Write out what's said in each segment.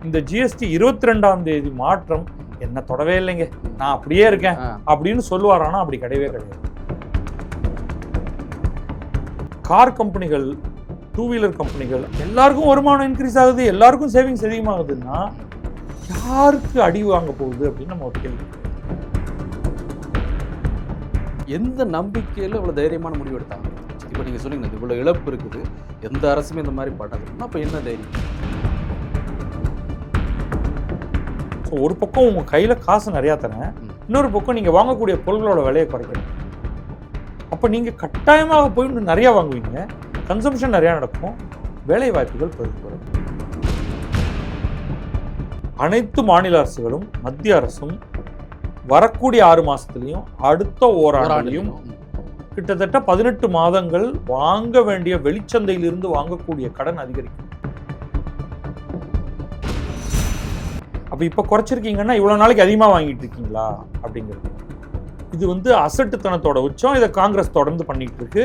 இந்த ஜிஎஸ்டி 22ஆம் தேதி மாற்றம் என்ன தொடவே இல்லைங்க, நான் அப்படியே இருக்கேன் அப்படின்னு சொல்லுவாரானா அப்படி கிடையவே கிடையாது. கார் கம்பெனிகள், டூ வீலர் கம்பெனிகள் எல்லாருக்கும் வருமானம் இன்க்ரீஸ் ஆகுது, எல்லாருக்கும் சேவிங்ஸ் அதிகமாகுதுன்னா யாருக்கு அடி வாங்க போகுது அப்படின்னு நம்ம ஒரு கேள்வி. எந்த நம்பிக்கையில் இவ்வளோ தைரியமான முடிவு எடுத்தாங்க? இப்போ நீங்கள் சொன்னீங்க இவ்வளோ இழப்பு இருக்குது, எந்த அரசுமே இந்த மாதிரி பண்ணதுன்னா அப்போ என்ன தைரியம்? ஸோ ஒரு பக்கம் உங்கள் கையில் காசு நிறையா தரேன், இன்னொரு பக்கம் நீங்கள் வாங்கக்கூடிய பொருட்களோட விலையை குறைக்கணும். அப்போ நீங்கள் கட்டாயமாக போய் இன்னும் நிறையா வாங்குவீங்க, கன்சம்ஷன் நிறையா நடக்கும், வேலை வாய்ப்புகள் பெருகும். அனைத்து மாநில அரசுகளும் மத்திய அரசும் வரக்கூடிய 6 மாதத்துலையும் அடுத்த ஓராண்டிலையும் கிட்டத்தட்ட 18 மாதங்கள் வாங்க வேண்டிய வெளிச்சந்தையிலிருந்து வாங்கக்கூடிய கடன் அதிகரிக்கும். அப்போ இப்போ குறைச்சிருக்கீங்கன்னா இவ்வளோ நாளைக்கு அதிகமாக வாங்கிட்டு இருக்கீங்களா அப்படிங்கிறது. இது அசட்டுத்தனத்தோட உச்சம். இதை காங்கிரஸ் தொடர்ந்து பண்ணிட்டு இருக்கு.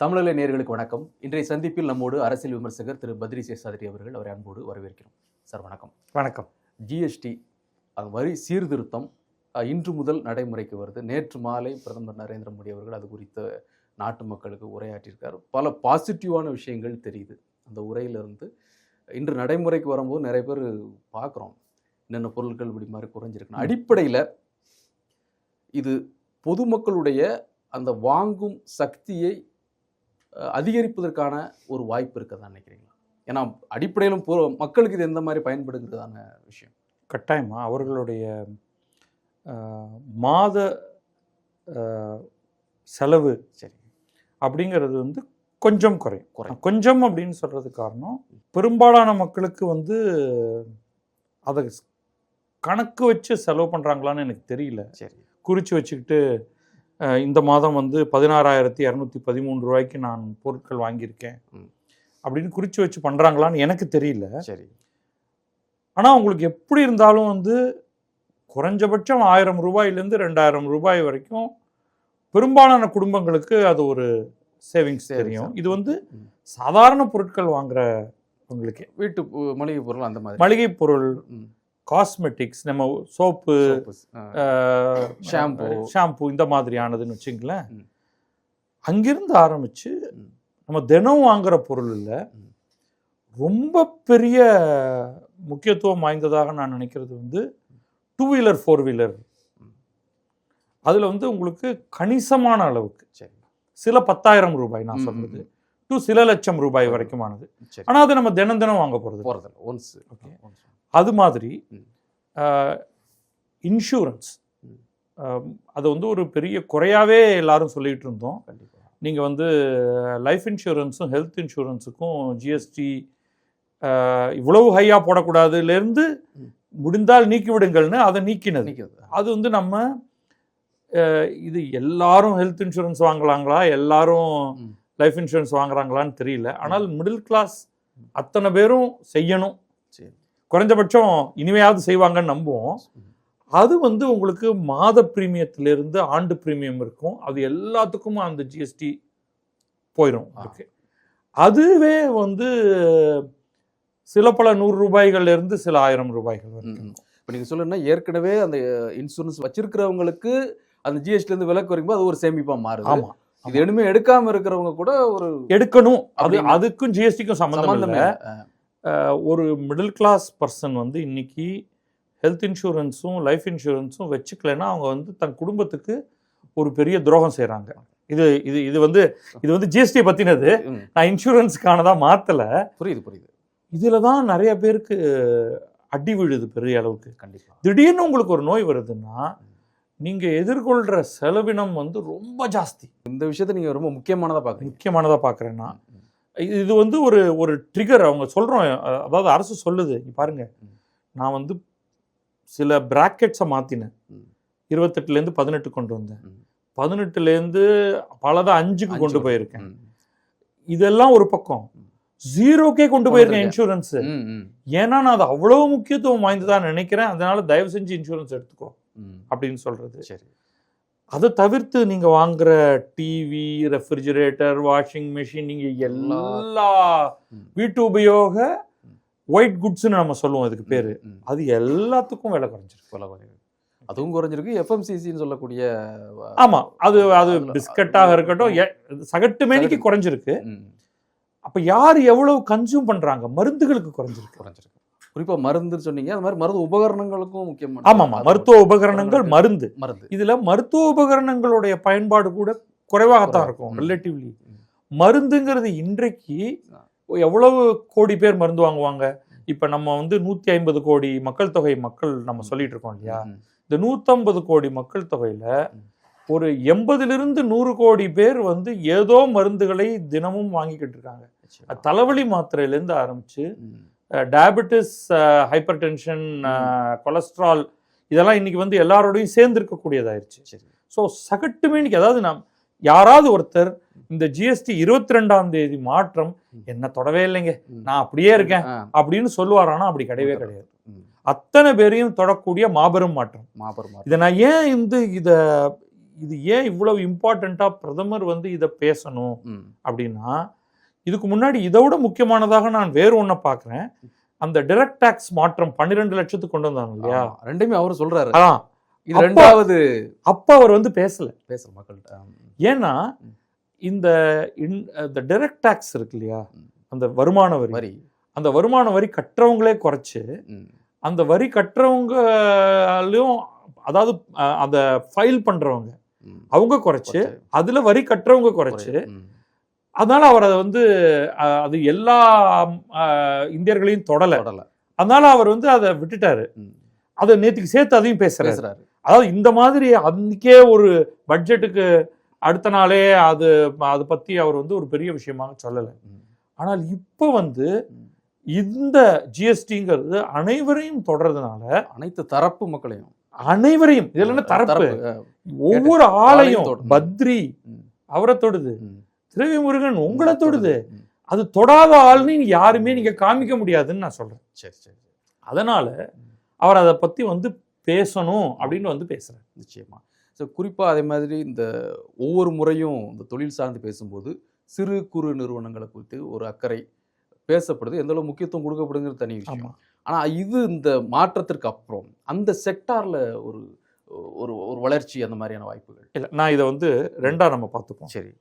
தமிழக நேயர்களுக்கு வணக்கம். இன்றைய சந்திப்பில் நம்மோடு அரசியல் விமர்சகர் திரு பத்ரி சேஷாத்ரி அவர்கள், அவரை அன்போடு வரவேற்கிறோம். சார் வணக்கம். வணக்கம். ஜிஎஸ்டி வரி சீர்திருத்தம் இன்று முதல் நடைமுறைக்கு வருது. நேற்று மாலை பிரதமர் நரேந்திர மோடி அவர்கள் அது குறித்த நாட்டு மக்களுக்கு உரையாற்றியிருக்கார். பல பாசிட்டிவான விஷயங்கள் தெரியுது அந்த உரையிலிருந்து. இன்று நடைமுறைக்கு வரும்போது நிறைய பேர் பார்க்குறோம் என்னென்ன பொருட்கள் இப்படி மாதிரி குறைஞ்சிருக்குன்னு. அடிப்படையில் இது பொதுமக்களுடைய அந்த வாங்கும் சக்தியை அதிகரிப்பதற்கான ஒரு வாய்ப்பு இருக்கதான் நினைக்கிறீங்களா? ஏன்னா அடிப்படையிலும் மக்களுக்கு இது எந்த மாதிரி பயன்படுகிறதான விஷயம். கட்டாயமாக அவர்களுடைய மாத செலவு சரி அப்படிங்கிறது கொஞ்சம் குறையும். கொஞ்சம் அப்படின்னு சொல்கிறது காரணம், பெரும்பாலான மக்களுக்கு அதை கணக்கு வச்சு செலவு பண்ணுறாங்களான்னு எனக்கு தெரியல. சரி, குறித்து வச்சுக்கிட்டு இந்த மாதம் 16,213 ரூபாய்க்கு நான் பொருட்கள் வாங்கியிருக்கேன் அப்படின்னு குறித்து வச்சு பண்ணுறாங்களான்னு எனக்கு தெரியல. சரி, ஆனால் உங்களுக்கு எப்படி இருந்தாலும் குறைஞ்சபட்சம் 1000 ரூபாயிலேருந்து 2000 ரூபாய் வரைக்கும் பெரும்பாலான குடும்பங்களுக்கு அது ஒரு சேவிங்ஸ் தெரியும். இது சாதாரண பொருட்கள் வாங்குறவங்களுக்கு, வீட்டு மளிகை பொருள், அந்த மாதிரி மளிகை பொருள், காஸ்மெட்டிக்ஸ், நம்ம சோப்பு, ஷாம்பு இந்த மாதிரியானதுன்னு வச்சுங்களேன். அங்கிருந்து ஆரம்பிச்சு நம்ம தினம் வாங்குற பொருளில் ரொம்ப பெரிய முக்கியத்துவம் வாய்ந்ததாக நான் நினைக்கிறது டூ வீலர், ஃபோர் வீலர். அதில் உங்களுக்கு கணிசமான அளவுக்கு சில 10,000 ரூபாய் நான் சொன்னது டு சில லட்சம் ரூபாய் வரைக்குமானது. ஆனால் அது நம்ம தினம் வாங்க போகிறது ஒன்ஸ். ஓகே, அது மாதிரி இன்சூரன்ஸ், அது ஒரு பெரிய குறையாவே எல்லாரும் சொல்லிகிட்டு இருந்தோம். நீங்கள் லைஃப் இன்சூரன்ஸும் ஹெல்த் இன்சூரன்ஸுக்கும் ஜிஎஸ்டி இவ்வளவு ஹையாக போடக்கூடாதுலேருந்து முடிந்தால் நீக்கி விடுங்கள்னு அதை நீக்கினது. அது நம்ம இது எல்லாரும் ஹெல்த் இன்சூரன்ஸ் வாங்கலாங்களா, எல்லாரும் லைஃப் இன்சூரன்ஸ் வாங்குறாங்களான்னு தெரியல. ஆனால் மிடில் கிளாஸ் அத்தனை பேரும் செய்யணும், குறைஞ்சபட்சம் இனிமையாவது செய்வாங்கன்னு நம்புவோம். அது உங்களுக்கு மாத பிரீமியத்திலிருந்து ஆண்டு பிரீமியம் இருக்கும். அது எல்லாத்துக்கும் அந்த ஜிஎஸ்டி போயிடும். அதுவே சில பல 100 ரூபாய்கள்லேருந்து சில 1000 ரூபாய்கள் வரைக்கும். இப்போ நீங்கள் சொல்லணும்னா ஏற்கனவே அந்த இன்சூரன்ஸ் வச்சிருக்கிறவங்களுக்கு அந்த ஜிஎஸ்டிலேருந்து விலை குறைக்கும்போது அது ஒரு சேமிப்பாக மாறுது. ஆமாம், இது எதுவுமே எடுக்காமல் இருக்கிறவங்க கூட ஒரு எடுக்கணும். அதுக்கும் ஜிஎஸ்டிக்கும் சம்மந்தம் இல்லை. ஒரு மிடில் கிளாஸ் பர்சன் இன்னைக்கு ஹெல்த் இன்சூரன்ஸும் லைஃப் இன்சூரன்ஸும் வச்சுக்கலைன்னா அவங்க தன் குடும்பத்துக்கு ஒரு பெரிய துரோகம் செய்கிறாங்க. இது ஜிஎஸ்டி பற்றினது, நான் இன்சூரன்ஸுக்கானதான் மாற்றலை. புரியுது. இதில் தான் நிறைய பேருக்கு அடி விழுது பெரிய அளவுக்கு. கண்டிப்பாக திடீர்னு உங்களுக்கு ஒரு நோய் வருதுன்னா நீங்கள் எதிர்கொள்கிற செலவினம் ரொம்ப ஜாஸ்தி. இந்த விஷயத்தை நீங்கள் ரொம்ப முக்கியமானதாக பார்க்குறேன்னா இது ஒரு ட்ரிகர். அவங்க சொல்கிறோம், அதாவது அரசு சொல்லுது, பாருங்க நான் சில பிராக்கெட்ஸை மாற்றினேன், 28லேருந்து 18 கொண்டு வந்தேன், 18லேருந்து பலதை 5க்கு கொண்டு போயிருக்கேன். இதெல்லாம் ஒரு பக்கம். ஜீரோக்கே கொண்டு போயிருக்கேன் இன்சூரன்ஸ். ம், ம், ஏன்னா நான் அது அவ்வளவு முக்கியத்துவம் வாய்ந்ததா நினைக்கிறேன், அதனால தயவு செஞ்சு இன்சூரன்ஸ் எடுத்துக்கோ ம். அப்படின்னு சொல்றது. சரி. அதை தவிர்த்து நீங்க வாங்குற டிவி, ரெஃப்ரிஜரேட்டர், வாஷிங் மிஷின், நீங்க எல்லா வீட்டு உபயோக ஒயிட் குட்ஸ்ன்னு நம்ம சொல்லுவோம், இதுக்கு பேரு. அது எல்லாத்துக்கும் விலை குறைஞ்சிருக்கு. விலை குறைவு அதுவும் குறைஞ்சிருக்கு. எஃப்எம்சிசின்னு சொல்லக்கூடிய ஆமா, அது பிஸ்கட்டாக இருக்கட்டும், சகட்டு மேனிக்கு குறைஞ்சிருக்கு. அப்ப யார் எவ்வளவு கன்சியூம் பண்றாங்க? மருந்துகளுக்கு குறைஞ்சிருக்கு. குறிப்பா மருந்து சொன்னீங்க, அது மாதிரி மருந்து உபகரணங்களுக்கும் முக்கியமான. ஆமாமா, மருத்துவ உபகரணங்கள், மருந்து. இதுல மருத்துவ உபகரணங்களுடைய பயன்பாடு கூட குறைவாகத்தான் இருக்கும் ரிலேட்டிவ்லி. மருந்துங்கிறது இன்றைக்கு எவ்வளவு கோடி பேர் மருந்து வாங்குவாங்க? இப்ப நம்ம 150 கோடி மக்கள் தொகை நம்ம சொல்லிட்டு இருக்கோம் இல்லையா? இந்த 150 கோடி மக்கள் தொகையில ஒரு 80 to 100 கோடி பேர் ஏதோ மருந்துகளை தினமும் வாங்கிக்கிட்டு இருக்காங்க. தலைவலி மாத்திரையிலேருந்து ஆரம்பிச்சு டயபெட்டிஸ், ஹைப்பர் டென்ஷன், கொலஸ்ட்ரால், இதெல்லாம் இன்னைக்கு எல்லாரோடையும் சேர்ந்து இருக்கக்கூடியதாயிருச்சு. ஸோ சகட்டுமே இன்னைக்கு, அதாவது யாராவது ஒருத்தர் இந்த ஜிஎஸ்டி 22ஆம் தேதி மாற்றம் என்ன தொடவே இல்லைங்க, நான் அப்படியே இருக்கேன் அப்படின்னு சொல்லுவாரானா? அப்படி கிடையவே கிடையாது. அத்தனை பேரையும் தொடக்கூடிய மாபெரும் மாற்றம். இதை நான் ஏன் இது ஏன் இவ்வளவு இம்பார்ட்டண்டா பிரதமர் இதை பேசணும் அப்படின்னா, இதுக்கு முன்னாடி இதை விட முக்கியமானதாக நான் வேறு ஒன்றை பார்க்குறேன். அந்த டைரக்ட் டாக்ஸ் மாற்றம் 12 லட்சத்துக்கு கொண்டு வந்தாங்க இல்லையா? ரெண்டுமே அவர் சொல்றாரு. இது ரெண்டாவது. அப்ப அவர் பேசல மக்கள்கிட்ட. ஏன்னா இந்த டைரக்ட் டாக்ஸ் இருக்கு இல்லையா, அந்த வருமான வரி, அந்த வருமான வரி கட்டுறவங்களே குறைச்சு, அந்த வரி கட்டுறவங்களையும், அதாவது அந்த ஃபைல் பண்றவங்க அவங்க குறைச்சு, அதுல வரி கட்டுறவங்க குறைச்சு, அதனால அவர் அதை அது எல்லா இந்தியர்களையும் தொடல. அதனால அவர் அதை விட்டுட்டாரு. அதை நேற்றுக்கு சேர்த்து அதையும் பேசுறாரு. அதாவது இந்த மாதிரி அன்னைக்கே ஒரு பட்ஜெட்டுக்கு அடுத்த நாளே அதை பத்தி அவர் ஒரு பெரிய விஷயமாக சொல்லலை. ஆனால் இப்போ இந்த ஜிஎஸ்டிங்கிறது அனைவரையும் தொடர்றதுனால, அனைத்து தரப்பு மக்களையும், அனைவரையும், இதுல என்ன தரப்பு, ஒவ்வொரு ஆளையும், பத்ரி அவரை தொடுது, திரவிமுருகன் உங்களை தொடுது, அது தொடாத ஆள்னு யாருமே நீங்க காமிக்க முடியாதுன்னு நான் சொல்றேன். அதனால அவர் அதை பத்தி பேசணும் அப்படின்னு பேசுறேன். நிச்சயமா. ஸோ குறிப்பா அதே மாதிரி இந்த ஒவ்வொரு முறையும் இந்த தொழில் சார்ந்து பேசும்போது சிறு குறு நிறுவனங்களை குறித்து ஒரு அக்கறை பேசப்படுது, எந்த அளவு முக்கியத்துவம் கொடுக்கப்படுங்கிறது தனி விஷயம். ஆனா இது இந்த மாற்றத்திற்கு அப்புறம் அந்த செக்டார்ல ஒரு ஒரு ஒரு வளர்ச்சி, அந்த மாதிரியான வாய்ப்புகள் இல்லை. நான் இதை ரெண்டா நம்ம பார்த்துப்போம். சரி.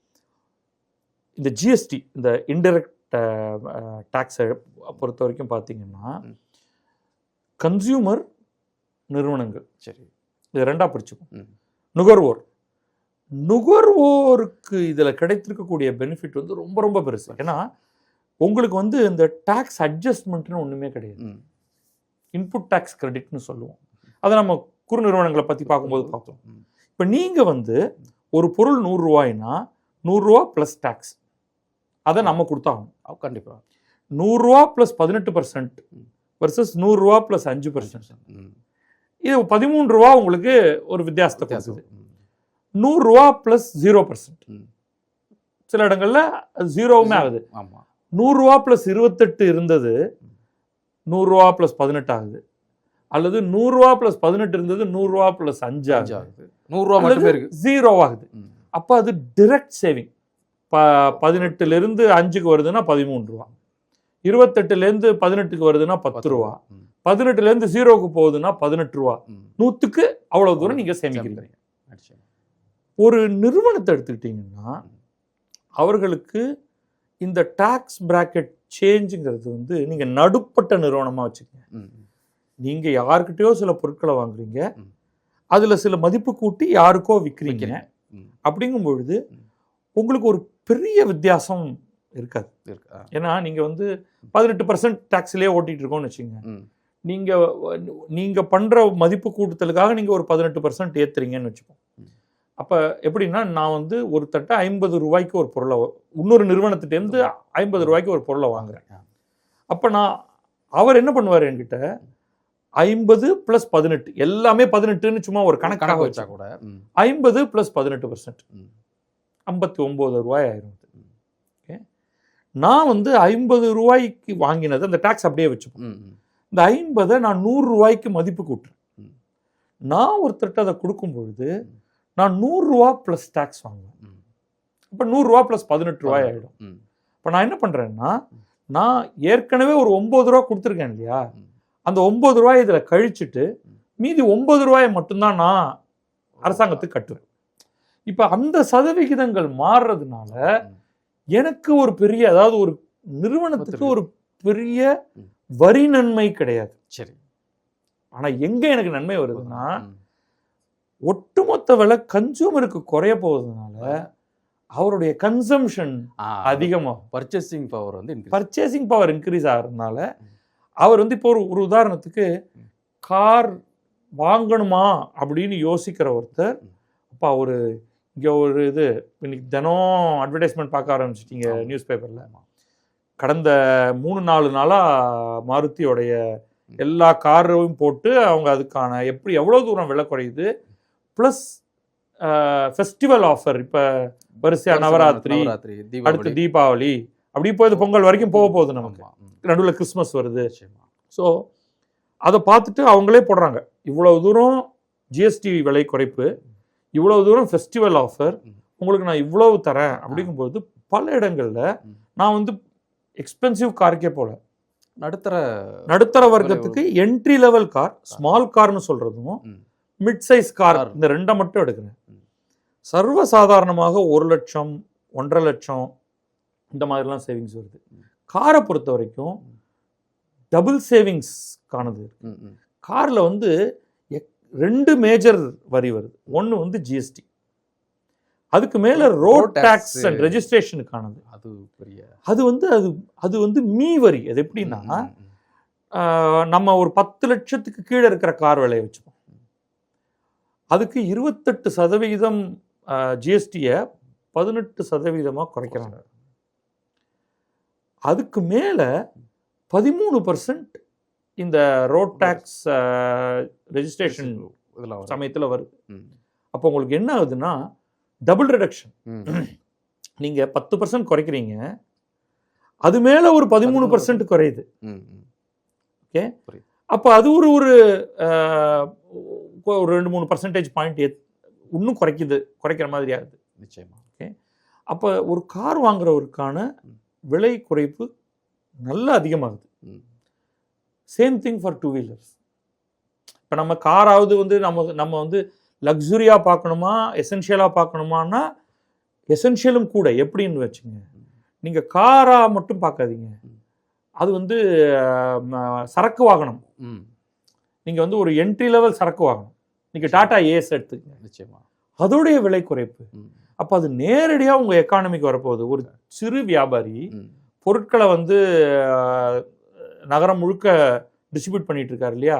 இந்த ஜிஎஸ்டி, இந்த இன்டைரக்ட் டாக்ஸை பொறுத்த வரைக்கும் பார்த்தீங்கன்னா, கன்சியூமர் நிறுவனங்கள், சரி, இது ரெண்டா பிரிச்சுப்போம். நுகர்வோருக்கு இதில் கிடைத்திருக்கக்கூடிய பெனிஃபிட் ரொம்ப ரொம்ப பெருசு. ஏன்னா உங்களுக்கு இந்த டாக்ஸ் அட்ஜஸ்ட்மெண்ட்னு ஒன்றுமே கிடையாது. இன்புட் டாக்ஸ் கிரெடிட்னு சொல்லுவோம். அதை நம்ம குறு நிறுவனங்களை பற்றி பார்க்கும்போது பார்த்தோம். இப்போ நீங்கள் ஒரு பொருள் 100 ரூபாய்னா 100 ரூபா ப்ளஸ் டாக்ஸ், அதை நம்ம கொடுத்தாகணும். கண்டிப்பாக 100 ரூபா ப்ளஸ் 18% வர்சஸ் 100 ரூபா ப்ளஸ் 5%. இது 13 ரூபா உங்களுக்கு ஒரு வித்தியாசத்தை கொடுக்குது. 100 ரூபா ப்ளஸ் 0%, சில இடங்கள்ல ஜீரோவுமே ஆகுது. 100 ரூபா ப்ளஸ் 28 இருந்தது 100 ரூபா ப்ளஸ் 18 ஆகுது, அல்லது 100 ரூபா ப்ளஸ் 18 இருந்தது 100 ரூபா ப்ளஸ் 5 ஆகுது, 100 ரூபா மட்டுமே இருக்கு, 0 ஆகுது. அப்போ அது டிரெக்ட் சேவிங். 18லேருந்து 5க்கு வருதுன்னா 13 ரூபா, 28லேருந்து 18க்கு வருதுன்னா 10 ரூபா, 18லேருந்து 0க்கு போகுதுன்னா 18 ரூபா. 100க்கு அவ்வளவு தூரம் நீங்க சேமிக்கிறீங்க. ஒரு நிறுவனத்தை எடுத்துக்கிட்டீங்கன்னா அவர்களுக்கு இந்த டாக்ஸ் பிராக்கெட் சேஞ்சுங்கிறது நீங்க நடுப்பட்ட நிறுவனமா வச்சுக்கோங்க. நீங்க யாருக்கிட்டயோ சில பொருட்களை வாங்குறீங்க, அதுல சில மதிப்பு கூட்டி யாருக்கோ விற்கிறீங்க. அப்படிங்கும் பொழுது உங்களுக்கு ஒரு பெரிய வித்தியாசம் இருக்காது. ஏன்னா நீங்க 18% டாக்ஸ்லயே ஓட்டிட்டு இருக்கோம்னு வச்சுக்கோங்க. நீங்க பண்ற மதிப்பு கூட்டுதலுக்காக நீங்க ஒரு 18% ஏத்துறீங்கன்னு வச்சுப்போம். அப்ப எப்படின்னா, நான் ஒரு தட்டை 50 ரூபாய்க்கு ஒரு பொருளை, இன்னொரு நிறுவனத்திட்டேருந்து 50 ரூபாய்க்கு ஒரு பொருளை வாங்குறேன். அப்ப அவர் என்ன பண்ணுவார் என்கிட்ட, 50 + 18 எல்லாமே 18ன்னு சும்மா ஒரு கணக்காக வச்சா கூட 50 + 18% 59 ரூபாய் ஆயிரும். நான் வந்து 50 ரூபாய்க்கு வாங்கினது அந்த டாக்ஸ் அப்படியே வச்சுப்போம். இந்த 50 நான் 100 ரூபாய்க்கு மதிப்பு கூட்டுறேன். நான் ஒருத்தர்கிட்ட அதை கொடுக்கும் பொழுது நான் 100 ரூபா ப்ளஸ் டாக்ஸ் வாங்குவேன். இப்போ 100 ரூபா ப்ளஸ் 18 ரூபாய் ஆகிடும். இப்போ நான் என்ன பண்ணுறேன்னா, நான் ஏற்கனவே ஒரு 9 ரூபா கொடுத்துருக்கேன் இல்லையா, அந்த 9 ரூபாய் இதில் கழிச்சுட்டு மீதி 9 ரூபாயை மட்டும்தான் நான் அரசாங்கத்துக்கு கட்டுவேன். இப்போ அந்த சதவிகிதங்கள் மாறுறதுனால எனக்கு ஒரு பெரிய, அதாவது ஒரு நிறுவனத்துக்கு ஒரு பெரிய வரி நன்மை கிடையாது. சரி. ஆனா எங்க எனக்கு நன்மை வருதுன்னா, ஒட்டுமொத்த விலை கன்சூமருக்கு குறைய போவதுனால அவருடைய கன்சம்ஷன் அதிகமாகும். பர்ச்சேசிங் பவர் வந்து பர்ச்சேசிங் பவர் இன்க்ரீஸ் ஆகிறதுனால அவர் வந்து இப்போ ஒரு உதாரணத்துக்கு கார் வாங்கணுமா அப்படின்னு யோசிக்கிற ஒருத்தர், அப்பா ஒரு இங்கே ஒரு இது இன்னைக்கு தினம் அட்வர்டைஸ்மெண்ட் பார்க்க ஆரம்பிச்சிட்டிங்க நியூஸ் பேப்பரில். கடந்த 3-4 நாளாக மாருதியோடைய எல்லா காரையும் போட்டு அவங்க அதுக்கான எவ்வளோ தூரம் விலை குறையுது, ப்ளஸ் ஃபெஸ்டிவல் ஆஃபர். இப்போ வரிசையாக நவராத்திரி, அடுத்து தீபாவளி, அப்படி இப்போ இது பொங்கல் வரைக்கும் போக போகுது, நமக்கு நடுவில் கிறிஸ்மஸ் வருது. ஸோ அதை பார்த்துட்டு அவங்களே போடுறாங்க, இவ்வளவு தூரம் ஜிஎஸ்டி விலை குறைப்பு, இவ்வளவு தூரம் ஃபெஸ்டிவல் ஆஃபர், உங்களுக்கு நான் இவ்வளவு தரேன். அப்படிங்கும்போது பல இடங்களில் நான் வந்து எக்ஸ்பென்சிவ் காருக்கே போல, நடுத்தர வர்க்கத்துக்கு என்ட்ரி லெவல் கார், ஸ்மால் கார்னு சொல்றதும் மிட் சைஸ் கார், இந்த ரெண்டை மட்டும் எடுக்கிறேன். சர்வசாதாரணமாக 1 லட்சம் 1.5 லட்சம் இந்த மாதிரிலாம் சேவிங்ஸ் வருது. காரை பொறுத்த வரைக்கும் டபுள் சேவிங்ஸ் காணுது. காரில் வந்து 2 மேஜர் வரி வருது. ஒன்று வந்து ஜிஎஸ்டி, அதுக்கு மேல ரோட் டாக்ஸ் அண்ட் ரெஜிஸ்ட்ரேஷனுக்கானது. அது வந்து மீ வரி. அது எப்படின்னா, நம்ம ஒரு 10 லட்சத்துக்கு கீழே இருக்கிற கார் விலையை வச்சுப்போம், அதுக்கு 28% ஜிஎஸ்டியை 18% குறைக்கிறாங்க. அதுக்கு மேல 13% இந்த ரோட் டாக்ஸ் ரெஜிஸ்ட்ரேஷன் சமயத்தில் வருது. அப்போ உங்களுக்கு என்ன ஆகுதுன்னா, டபுள் ரிடக்ஷன். நீங்க 10% குறைக்கிறீங்க, அது மேல ஒரு 13% குறையுது. ஓகே, அப்போ அது ஒரு 2-3% பாயிண்ட் இன்னும் குறைக்கிற மாதிரி ஆகுது. நிச்சயமா. ஓகே, அப்போ ஒரு கார் வாங்குறவருக்கான விலை குறைப்பு நல்லா அதிகமாகுது. Same thing for 2 wheelers. இப்போ நம்ம காராவது வந்து நம்ம வந்து லக்ஸுரியாக பார்க்கணுமா, எசென்ஷியலாக பார்க்கணுமான்னா எசென்ஷியலும் கூட. எப்படின்னு வச்சுங்க, நீங்கள் காராக மட்டும் பார்க்காதீங்க, அது வந்து சரக்கு வாகனம். நீங்கள் வந்து ஒரு என்ட்ரி லெவல் சரக்கு வாகனம், நீங்கள் டாடா ஏஸ் எடுத்துக்கங்க, நிச்சயமா அதோடைய விலை குறைப்பு. அப்போ அது நேரடியாக உங்கள் எக்கானமிக்கு வரப்போகுது. ஒரு சிறு வியாபாரி பொருட்களை வந்து நகரம் முழுக்க டிஸ்ட்ரிபியூட் பண்ணிட்டு இருக்காரு இல்லையா,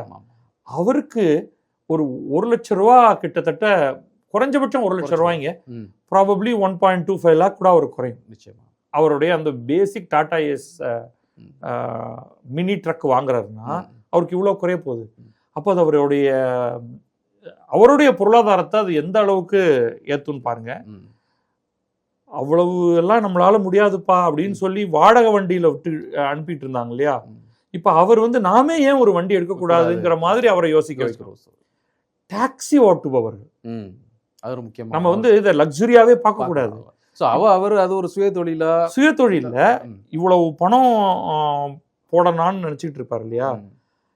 அவருக்கு ஒரு 1 லட்ச ரூபா கிட்டத்தட்ட, குறைஞ்சபட்சம் 1 லட்ச ரூபாய்ங்க, ப்ராபப்ளி 1.25 லேக் கூட அவர் குறையும். நிச்சயமா அவருடைய அந்த பேசிக் டாடா ஏஸ் மினி ட்ரக் வாங்குறாருன்னா அவருக்கு இவ்வளோ குறைய போகுது. அப்போ அது அவருடைய பொருளாதாரத்தை அது எந்த அளவுக்கு ஏற்றுன்னு பாருங்க. அவ்வளவு எல்லாம் நம்மளால முடியாதுப்பா அப்படின்னு சொல்லி வாடகை வண்டியில விட்டு அனுப்பிட்டு இருந்தாங்க இல்லையா, இப்ப அவர் வந்து நாமே ஏன் ஒரு வண்டி எடுக்கக்கூடாதுங்கிற மாதிரி அவரை யோசிக்க வைக்கிறோம். டாக்ஸி ஓட்டுபவர்கள், அது ஒரு முக்கியமான, நம்ம வந்து இதை லக்ஸுரியாவே பார்க்க கூடாது. அவர் அது ஒரு சுயதொழில இவ்வளவு பணம் போடணும்னு நினைச்சிட்டு இருப்பாரு இல்லையா,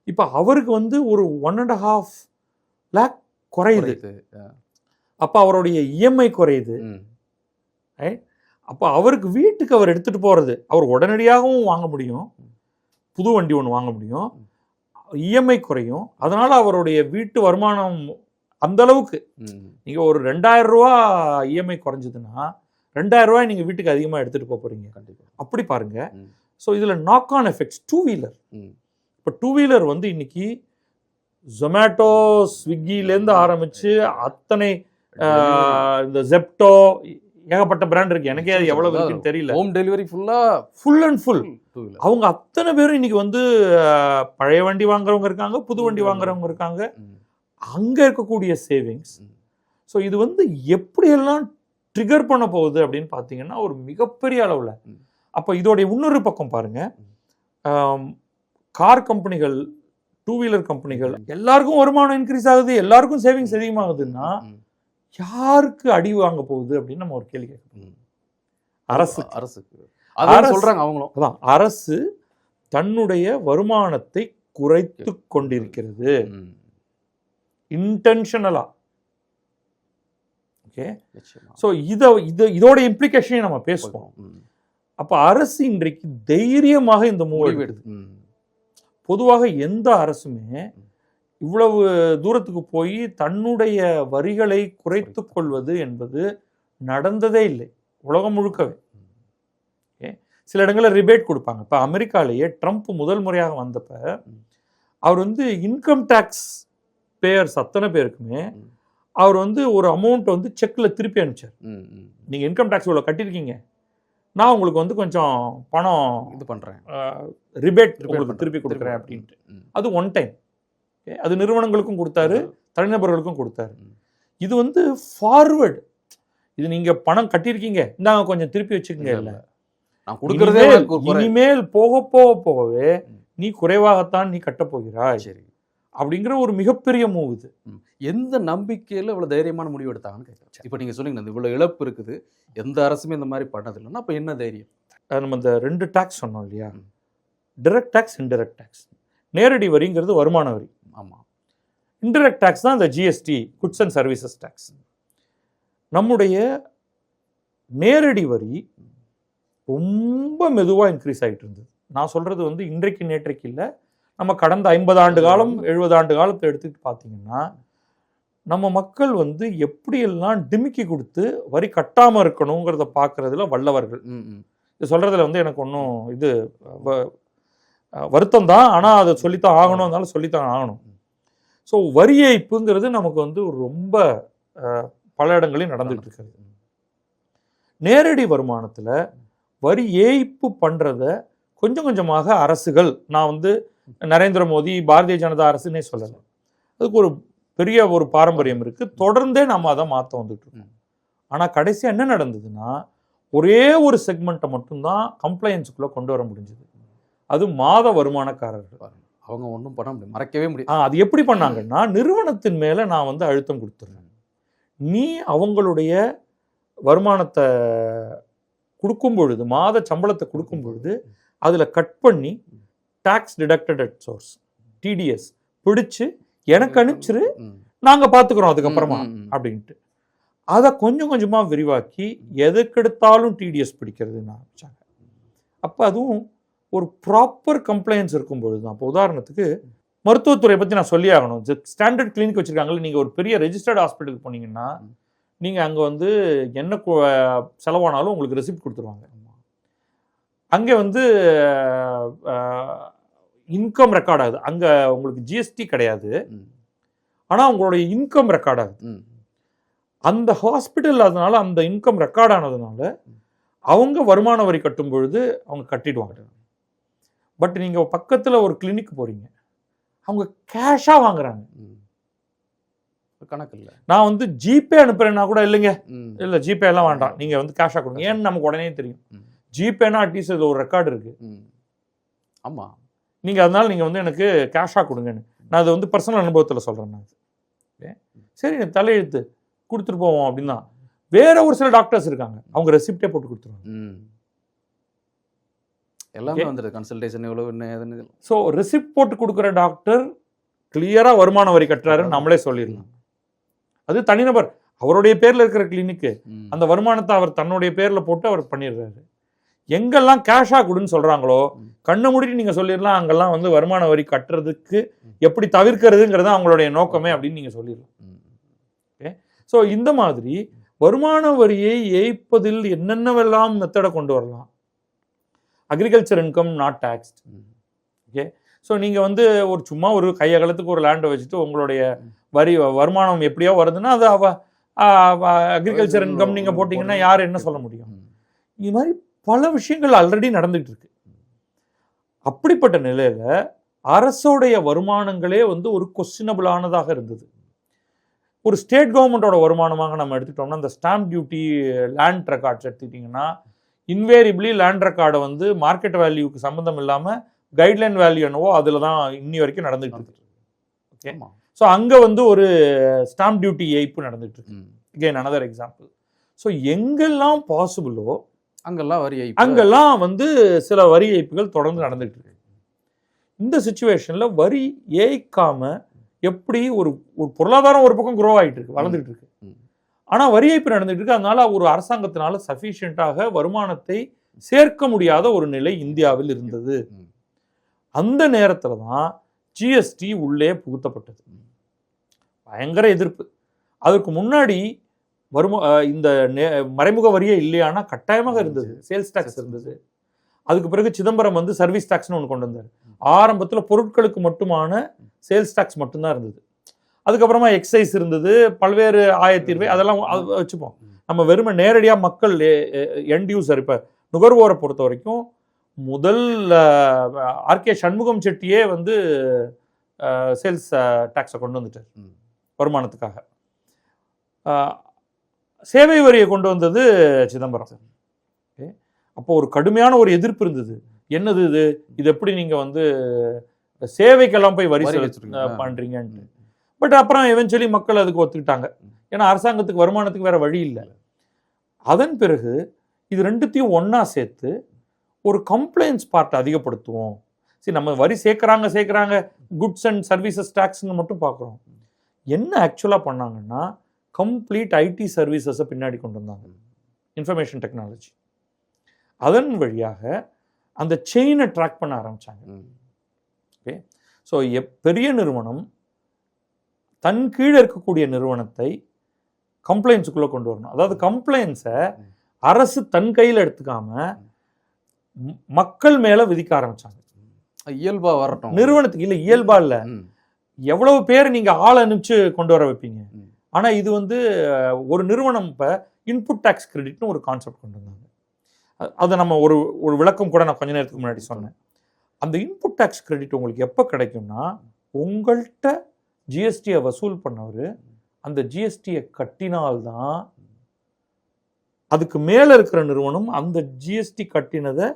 இப்ப அவருக்கு வந்து ஒரு 1.5 லேக் குறையுது. அப்ப அவருடைய இஎம்ஐ குறையுது. அப்போ அவருக்கு வீட்டுக்கு அவர் எடுத்துட்டு போறது, அவர் உடனடியாகவும் வாங்க முடியும், புது வண்டி ஒன்று வாங்க முடியும், இஎம்ஐ குறையும். அதனால அவருடைய வீட்டு வருமானம் அந்த அளவுக்கு, நீங்க ஒரு 2000 ரூபா இஎம்ஐ குறைஞ்சதுன்னா 2000 ரூபாய் நீங்க வீட்டுக்கு அதிகமாக எடுத்துட்டு போறீங்க. அப்படி பாருங்க. ஸோ இதுல நாக் ஆன் எஃபெக்ட்ஸ். 2 வீலர், இப்போ 2 வீலர் வந்து இன்னைக்கு ஜொமேட்டோ ஸ்விக்கிலேருந்து ஆரம்பிச்சு அத்தனை இந்த ஜெப்டோ ஏகப்பட்ட பிராண்ட் இருக்கு, எனக்கே அது எவ்வளவு இருக்குன்னு தெரியல. Home delivery full and full. அவங்க அத்தனை பேரும் இன்னைக்கு வந்து பழைய வண்டி வாங்குறவங்க இருக்காங்க, புது வண்டி வாங்குறவங்க இருக்காங்க. அங்க இருக்கக்கூடிய சேவிங்ஸ். ஸோ இது வந்து எப்படியெல்லாம் ட்ரிகர் பண்ண போகுது அப்படின்னு பார்த்தீங்கன்னா, ஒரு மிகப்பெரிய அளவில் அப்போ இதோடைய இன்னொரு பக்கம் பாருங்க, கார் கம்பெனிகள், டூ வீலர் கம்பெனிகள், எல்லாருக்கும் வருமானம் இன்க்ரீஸ் ஆகுது, எல்லாருக்கும் சேவிங்ஸ் அதிகமாகுதுன்னா யாருக்கு அடி வாங்க போகுது அப்படின்னு நம்ம ஒரு கேள்வி கேட்கணும். அரசுக்கு அதான் சொல்றாங்க அவங்களும். அதான் அரசு தன்னுடைய வருமானத்தை குறைத்து கொண்டிருக்கிறது இன்டென்ஷனலா. ஓகே, ஸோ இதோட இம்ப்ளிகேஷனை நம்ம பேசுவோம். அப்போ அரசு இன்றைக்கு தைரியமாக இந்த மூவ் எடுது. பொதுவாக எந்த அரசுமே இவ்வளவு தூரத்துக்கு போய் தன்னுடைய வரிகளை குறைத்து கொள்வது என்பது நடந்ததே இல்லை உலகம் முழுக்கவே. சில இடங்களில் ரிபேட் கொடுப்பாங்க. இப்போ அமெரிக்காலேயே ட்ரம்ப் முதல் முறையாக வந்தப்ப அவர் வந்து இன்கம் டேக்ஸ் பேயர்ஸ் அத்தனை பேருக்குமே அவர் வந்து ஒரு அமௌண்ட் வந்து செக்கில் திருப்பி அனுப்பிச்சார். நீங்கள் இன்கம் டேக்ஸ் இவ்வளோ கட்டியிருக்கீங்க, நான் உங்களுக்கு வந்து கொஞ்சம் பணம் இது பண்ணுறேன், ரிபேட் உங்களுக்கு திருப்பி கொடுக்குறேன் அப்படின்ட்டு. அது ஒன் டைம். அது நிறுவனங்களுக்கும் கொடுத்தாரு, தனிநபர்களுக்கும் கொடுத்தாரு. இது வந்து ஃபார்வர்டு. இது நீங்கள் பணம் கட்டியிருக்கீங்க, இந்தாங்க கொஞ்சம் திருப்பி வச்சுக்கோங்க. இல்லை, நான் கொடுக்குறதே இனிமேல் போகவே நீ குறைவாகத்தான் நீ கட்ட போகிறாய். சரி, அப்படிங்கிற ஒரு மிகப்பெரிய மூவ் இது. எந்த நம்பிக்கையில் இவ்வளோ தைரியமான முடிவு எடுத்தாங்கன்னு கேட்குறேன். இப்போ நீங்கள் சொன்னீங்க இவ்வளோ இழப்பு இருக்குது, எந்த அரசுமே இந்த மாதிரி பண்ணதில்லைன்னா அப்போ என்ன தைரியம்? நம்ம இந்த 2 டேக்ஸ் சொன்னோம் இல்லையா, டைரக்ட் டேக்ஸ், இன்டைரக்ட் டேக்ஸ். நேரடி வரிங்கிறது வருமான வரி. ஆமாம். இன்டைரக்ட் டேக்ஸ் தான் இந்த GST, goods and services tax. நம்முடைய நேரடி வரி ரொம்ப மெதுவாக இன்க்ரீஸ் ஆகிட்டு இருந்தது. நான் சொல்கிறது வந்து இன்றைக்கு நேற்றைக்கு இல்லை, நம்ம கடந்த 50 ஆண்டு காலம் 70 ஆண்டு காலத்தை எடுத்துக்கிட்டு பார்த்தீங்கன்னா நம்ம மக்கள் வந்து எப்படியெல்லாம் டிமிக்கி கொடுத்து வரி கட்டாமல் இருக்கணுங்கிறத பார்க்குறதுல வல்லவர்கள். இது சொல்கிறதுல வந்து எனக்கு ஒன்றும் இது வருத்தம் தான், ஆனால் அதை சொல்லித்தான் ஆகணும்னாலும் சொல்லித்தான் ஆகணும். ஸோ வரி ஏய்ப்புங்கிறது நமக்கு வந்து ரொம்ப பல இடங்களையும் நடந்துகிட்டு இருக்கிறது. நேரடி வருமானத்தில் வரி ஏய்ப்பு பண்ணுறத கொஞ்சம் கொஞ்சமாக அரசுகள், நான் வந்து நரேந்திர மோடி பாரதிய ஜனதா அரசுன்னே சொல்லலை, அதுக்கு ஒரு பெரிய ஒரு பாரம்பரியம் இருக்குது, தொடர்ந்தே நம்ம அதை மாற்ற வந்துட்டு இருக்கோம். ஆனால் கடைசியாக என்ன நடந்ததுன்னா ஒரே ஒரு செக்மெண்ட்டை மட்டும்தான் கம்ப்ளைன்ஸுக்குள்ளே கொண்டு வர முடிஞ்சது, அது மாத வருமானக்காரர்கள். அவங்க ஒன்றும் பண்ண முடியும், மறைக்கவே முடியும். அது எப்படி பண்ணாங்கன்னா, நிறுவனத்தின் மேலே நான் வந்து அழுத்தம் கொடுத்துட்றேன், நீ அவங்களுடைய வருமானத்தை கொடுக்கும் பொழுது, மாத சம்பளத்தை கொடுக்கும் பொழுது அதில் கட் பண்ணி tax deducted at source, TDS பிடிச்சு எனக்கு அனுப்பிச்சிரு, நாங்கள் பார்த்துக்குறோம் அதுக்கப்புறமா அப்படின்ட்டு அதை கொஞ்சம் கொஞ்சமாக விரிவாக்கி எதுக்கெடுத்தாலும் டிடிஎஸ் பிடிக்கிறதுன்னு ஆரம்பித்தாங்க. அப்போ அதுவும் ஒரு ப்ராப்பர் கம்ப்ளைன்ஸ் இருக்கும் பொழுது தான். இப்போ உதாரணத்துக்கு மருத்துவத்துறை பற்றி நான் சொல்லி ஆகணும். ஸ்டாண்டர்ட் கிளினிக் வச்சுருக்காங்களே, நீங்கள் ஒரு பெரிய ரெஜிஸ்டர்ட் ஹாஸ்பிட்டலுக்கு போனீங்கன்னா நீங்கள் அங்கே வந்து என்ன செலவானாலும் உங்களுக்கு ரெசிப்ட் கொடுத்துருவாங்க. அங்கே வந்து இன்கம் ரெக்கார்ட் ஆகுது, அங்கே உங்களுக்கு ஜிஎஸ்டி கிடையாது, ஆனால் உங்களுடைய இன்கம் ரெக்கார்ட் ஆகுது. அந்த ஹாஸ்பிட்டல் அதனால அந்த இன்கம் ரெக்கார்ட் ஆனதுனால அவங்க வருமான வரி கட்டும் பொழுது அவங்க கட்டிடுவாங்க. பட் நீங்கள் பக்கத்தில் ஒரு கிளினிக் போகிறீங்க, அவங்க கேஷாக வாங்குறாங்க, கணக்கு இல்லை. நான் வந்து ஜிபே அனுப்புறேன்னா கூட இல்லைங்க, இல்லை ஜிபே எல்லாம் வேண்டாம், நீங்கள் வந்து கேஷாக கொடுங்க, ஏன்னு நமக்கு உடனே தெரியும். ஜிபேனா அட்லீஸ்ட் இதில் ஒரு ரெக்கார்டு இருக்குது. ஆமாம், நீங்கள் அதனால நீங்கள் வந்து எனக்கு கேஷாக கொடுங்கன்னு. நான் அது வந்து பர்சனல் அனுபவத்தில் சொல்கிறேன். நான் சரி தலையெழுத்து கொடுத்துட்டு போவோம் அப்படின்னா, வேற ஒரு சில டாக்டர்ஸ் இருக்காங்க, அவங்க ரெசிப்டே போட்டு கொடுத்துருவாங்க. எல்லாமே வந்துடுது, கன்சல்டேஷன் எவ்வளோ. ஸோ ரெசிப்ட் போட்டு கொடுக்குற டாக்டர் கிளியராக வருமான வரி கட்டுறாருன்னு நம்மளே சொல்லிடலாம். அது தனிநபர், அவருடைய பேரில் இருக்கிற கிளினிக்கு அந்த வருமானத்தை அவர் தன்னுடைய பேரில் போட்டு அவர் பண்ணிடுறாரு. எங்கெல்லாம் கேஷாக கொடுன்னு சொல்கிறாங்களோ கண்ணை மூடிட்டு நீங்கள் சொல்லிடலாம், அங்கெல்லாம் வந்து வருமான வரி கட்டுறதுக்கு எப்படி தவிர்க்கிறதுங்கிறது அவங்களுடைய நோக்கமே அப்படின்னு நீங்கள் சொல்லிடலாம். ஓகே, ஸோ இந்த மாதிரி வருமான வரியை ஏய்ப்பதில் என்னென்னவெல்லாம் மெத்தடை கொண்டு வரலாம். Agriculture income not taxed. Okay, so நீங்கள் வந்து ஒரு சும்மா ஒரு கையகலத்துக்கு ஒரு லேண்டை வச்சுட்டு உங்களுடைய வருமானம் எப்படியோ வருதுன்னா அது அக்ரிகல்ச்சர் இன்கம் நீங்கள் போட்டிங்கன்னா யார் என்ன சொல்ல முடியும்? இது மாதிரி பல விஷயங்கள் ஆல்ரெடி நடந்துகிட்டு இருக்கு. அப்படிப்பட்ட நிலையில அரசோடைய வருமானங்களே வந்து ஒரு கொஸ்டினபிளானதாக இருந்தது. ஒரு ஸ்டேட் கவர்மெண்டோட வருமானமாக நம்ம எடுத்துக்கிட்டோம்னா, இந்த ஸ்டாம்ப் டியூட்டி, லேண்ட் ரெக்கார்ட்ஸ் எடுத்துக்கிட்டிங்கன்னா இன்வேரிபிளி லேண்ட் ரெக்கார்டை வந்து மார்க்கெட் வேல்யூக்கு சம்மந்தம் இல்லாமல் கைட்லைன் வேல்யூ என்னவோ அதில் தான் இன்னி வரைக்கும் நடந்துகிட்டு இருக்கு. ஓகே, ஸோ அங்கே வந்து ஒரு ஸ்டாம்ப் டியூட்டி ஏய்ப்பு நடந்துகிட்டு இருக்கு. Again another example. ஸோ எங்கெல்லாம் பாசிபிளோ அங்கெல்லாம் வந்து சில வரி ஏய்ப்புகள் தொடர்ந்து நடந்துகிட்டு இருக்கு. இந்த சுச்சுவேஷனில் வரி ஏய்க்காம எப்படி ஒரு பொருளாதாரம் ஒரு பக்கம் க்ரோ ஆகிட்டு இருக்கு, வளர்ந்துட்டு இருக்கு. ஆனால் வரி ஏய்ப்பு நடந்துட்டு இருக்கு. அதனால ஒரு அரசாங்கத்தினால சஃபிஷியண்டாக வருமானத்தை சேர்க்க முடியாத ஒரு நிலை இந்தியாவில் இருந்தது. அந்த நேரத்தில் தான் ஜிஎஸ்டி உள்ளே புகுத்தப்பட்டது. பயங்கர எதிர்ப்பு. அதற்கு முன்னாடி இந்த மறைமுக வரியே இல்லையானா கட்டாயமாக இருந்தது, சேல்ஸ் டாக்ஸ் இருந்தது. அதுக்கு பிறகு சிதம்பரம் வந்து சர்வீஸ் டாக்ஸ்னு ஒன்று கொண்டு வந்தார். ஆரம்பத்தில் பொருட்களுக்கு மட்டுமான சேல்ஸ் டாக்ஸ் மட்டும்தான் இருந்தது. அதுக்கப்புறமா எக்ஸைஸ் இருந்தது, பல்வேறு ஆயத்தீர்வை, அதெல்லாம் வச்சுப்போம். நம்ம வெறுமை நேரடியாக மக்கள் எண்ட் யூசர், இப்போ நுகர்வோரை பொறுத்த வரைக்கும் முதல் ஆர்கே சண்முகம் செட்டியே வந்து சேல்ஸ் டாக்ஸை கொண்டு வந்துட்டார் வருமானத்துக்காக. சேவை வரியை கொண்டு வந்தது சிதம்பரம். ஓகே, அப்போ ஒரு கடுமையான ஒரு எதிர்ப்பு இருந்தது. என்னது இது எப்படி நீங்கள் வந்து சேவைக்கெல்லாம் போய் வரி பண்ணுறீங்கன்ட்டு. பட் அப்புறம் எவென்ச்சுவலி மக்கள் அதுக்கு ஒத்துக்கிட்டாங்க. ஏன்னா அரசாங்கத்துக்கு வருமானத்துக்கு வேற வழி இல்லை. அதன் பிறகு இது ரெண்டுத்தையும் ஒன்றா சேர்த்து ஒரு கம்ப்ளைண்ட்ஸ் பார்ட் அதிகப்படுத்துவோம். சரி, நம்ம வரி சேர்க்குறாங்க குட்ஸ் அண்ட் சர்வீசஸ் டேக்ஸ்ன்னு மட்டும் பார்க்குறோம். என்ன ஆக்சுவலாக பண்ணாங்கன்னா கம்ப்ளீட் ஐடி சர்வீசஸை பின்னாடி கொண்டு வந்தாங்க, இன்ஃபர்மேஷன் டெக்னாலஜி. அதன் வழியாக அந்த செயினை ட்ராக் பண்ண ஆரம்பித்தாங்க. ஓகே, ஸோ பெரிய நிறுவனம் தன் கீழே இருக்கக்கூடிய நிறுவனத்தை கம்ப்ளைண்ட்ஸுக்குள்ளே கொண்டு வரணும். அதாவது கம்ப்ளைண்ட்ஸை அரசு தன் கையில் எடுத்துக்காம மக்கள் மேலே விதிக்க ஆரம்பித்தாங்க. இயல்பா வரட்டும் நிறுவனத்துக்கு. இல்லை, இயல்பா இல்லை, எவ்வளவு பேர் நீங்கள் ஆள் அனுப்பிச்சு கொண்டு வர வைப்பீங்க. ஆனால் இது வந்து ஒரு நிறுவனம் இப்போ இன்புட் டேக்ஸ் கிரெடிட்னு ஒரு கான்செப்ட் கொண்டு வந்தாங்க. அதை நம்ம ஒரு விளக்கம் கூட நான் கொஞ்ச நேரத்துக்கு முன்னாடி சொன்னேன். அந்த இன்புட் டேக்ஸ் கிரெடிட் உங்களுக்கு எப்போ கிடைக்கும்னா, உங்கள்கிட்ட ஜிஎஸ்டியை வசூல் பண்ணவர் அந்த ஜிஎஸ்டியை கட்டினால்தான் அதுக்கு மேலே இருக்கிற நிறுவனம் அந்த ஜிஎஸ்டி கட்டினதை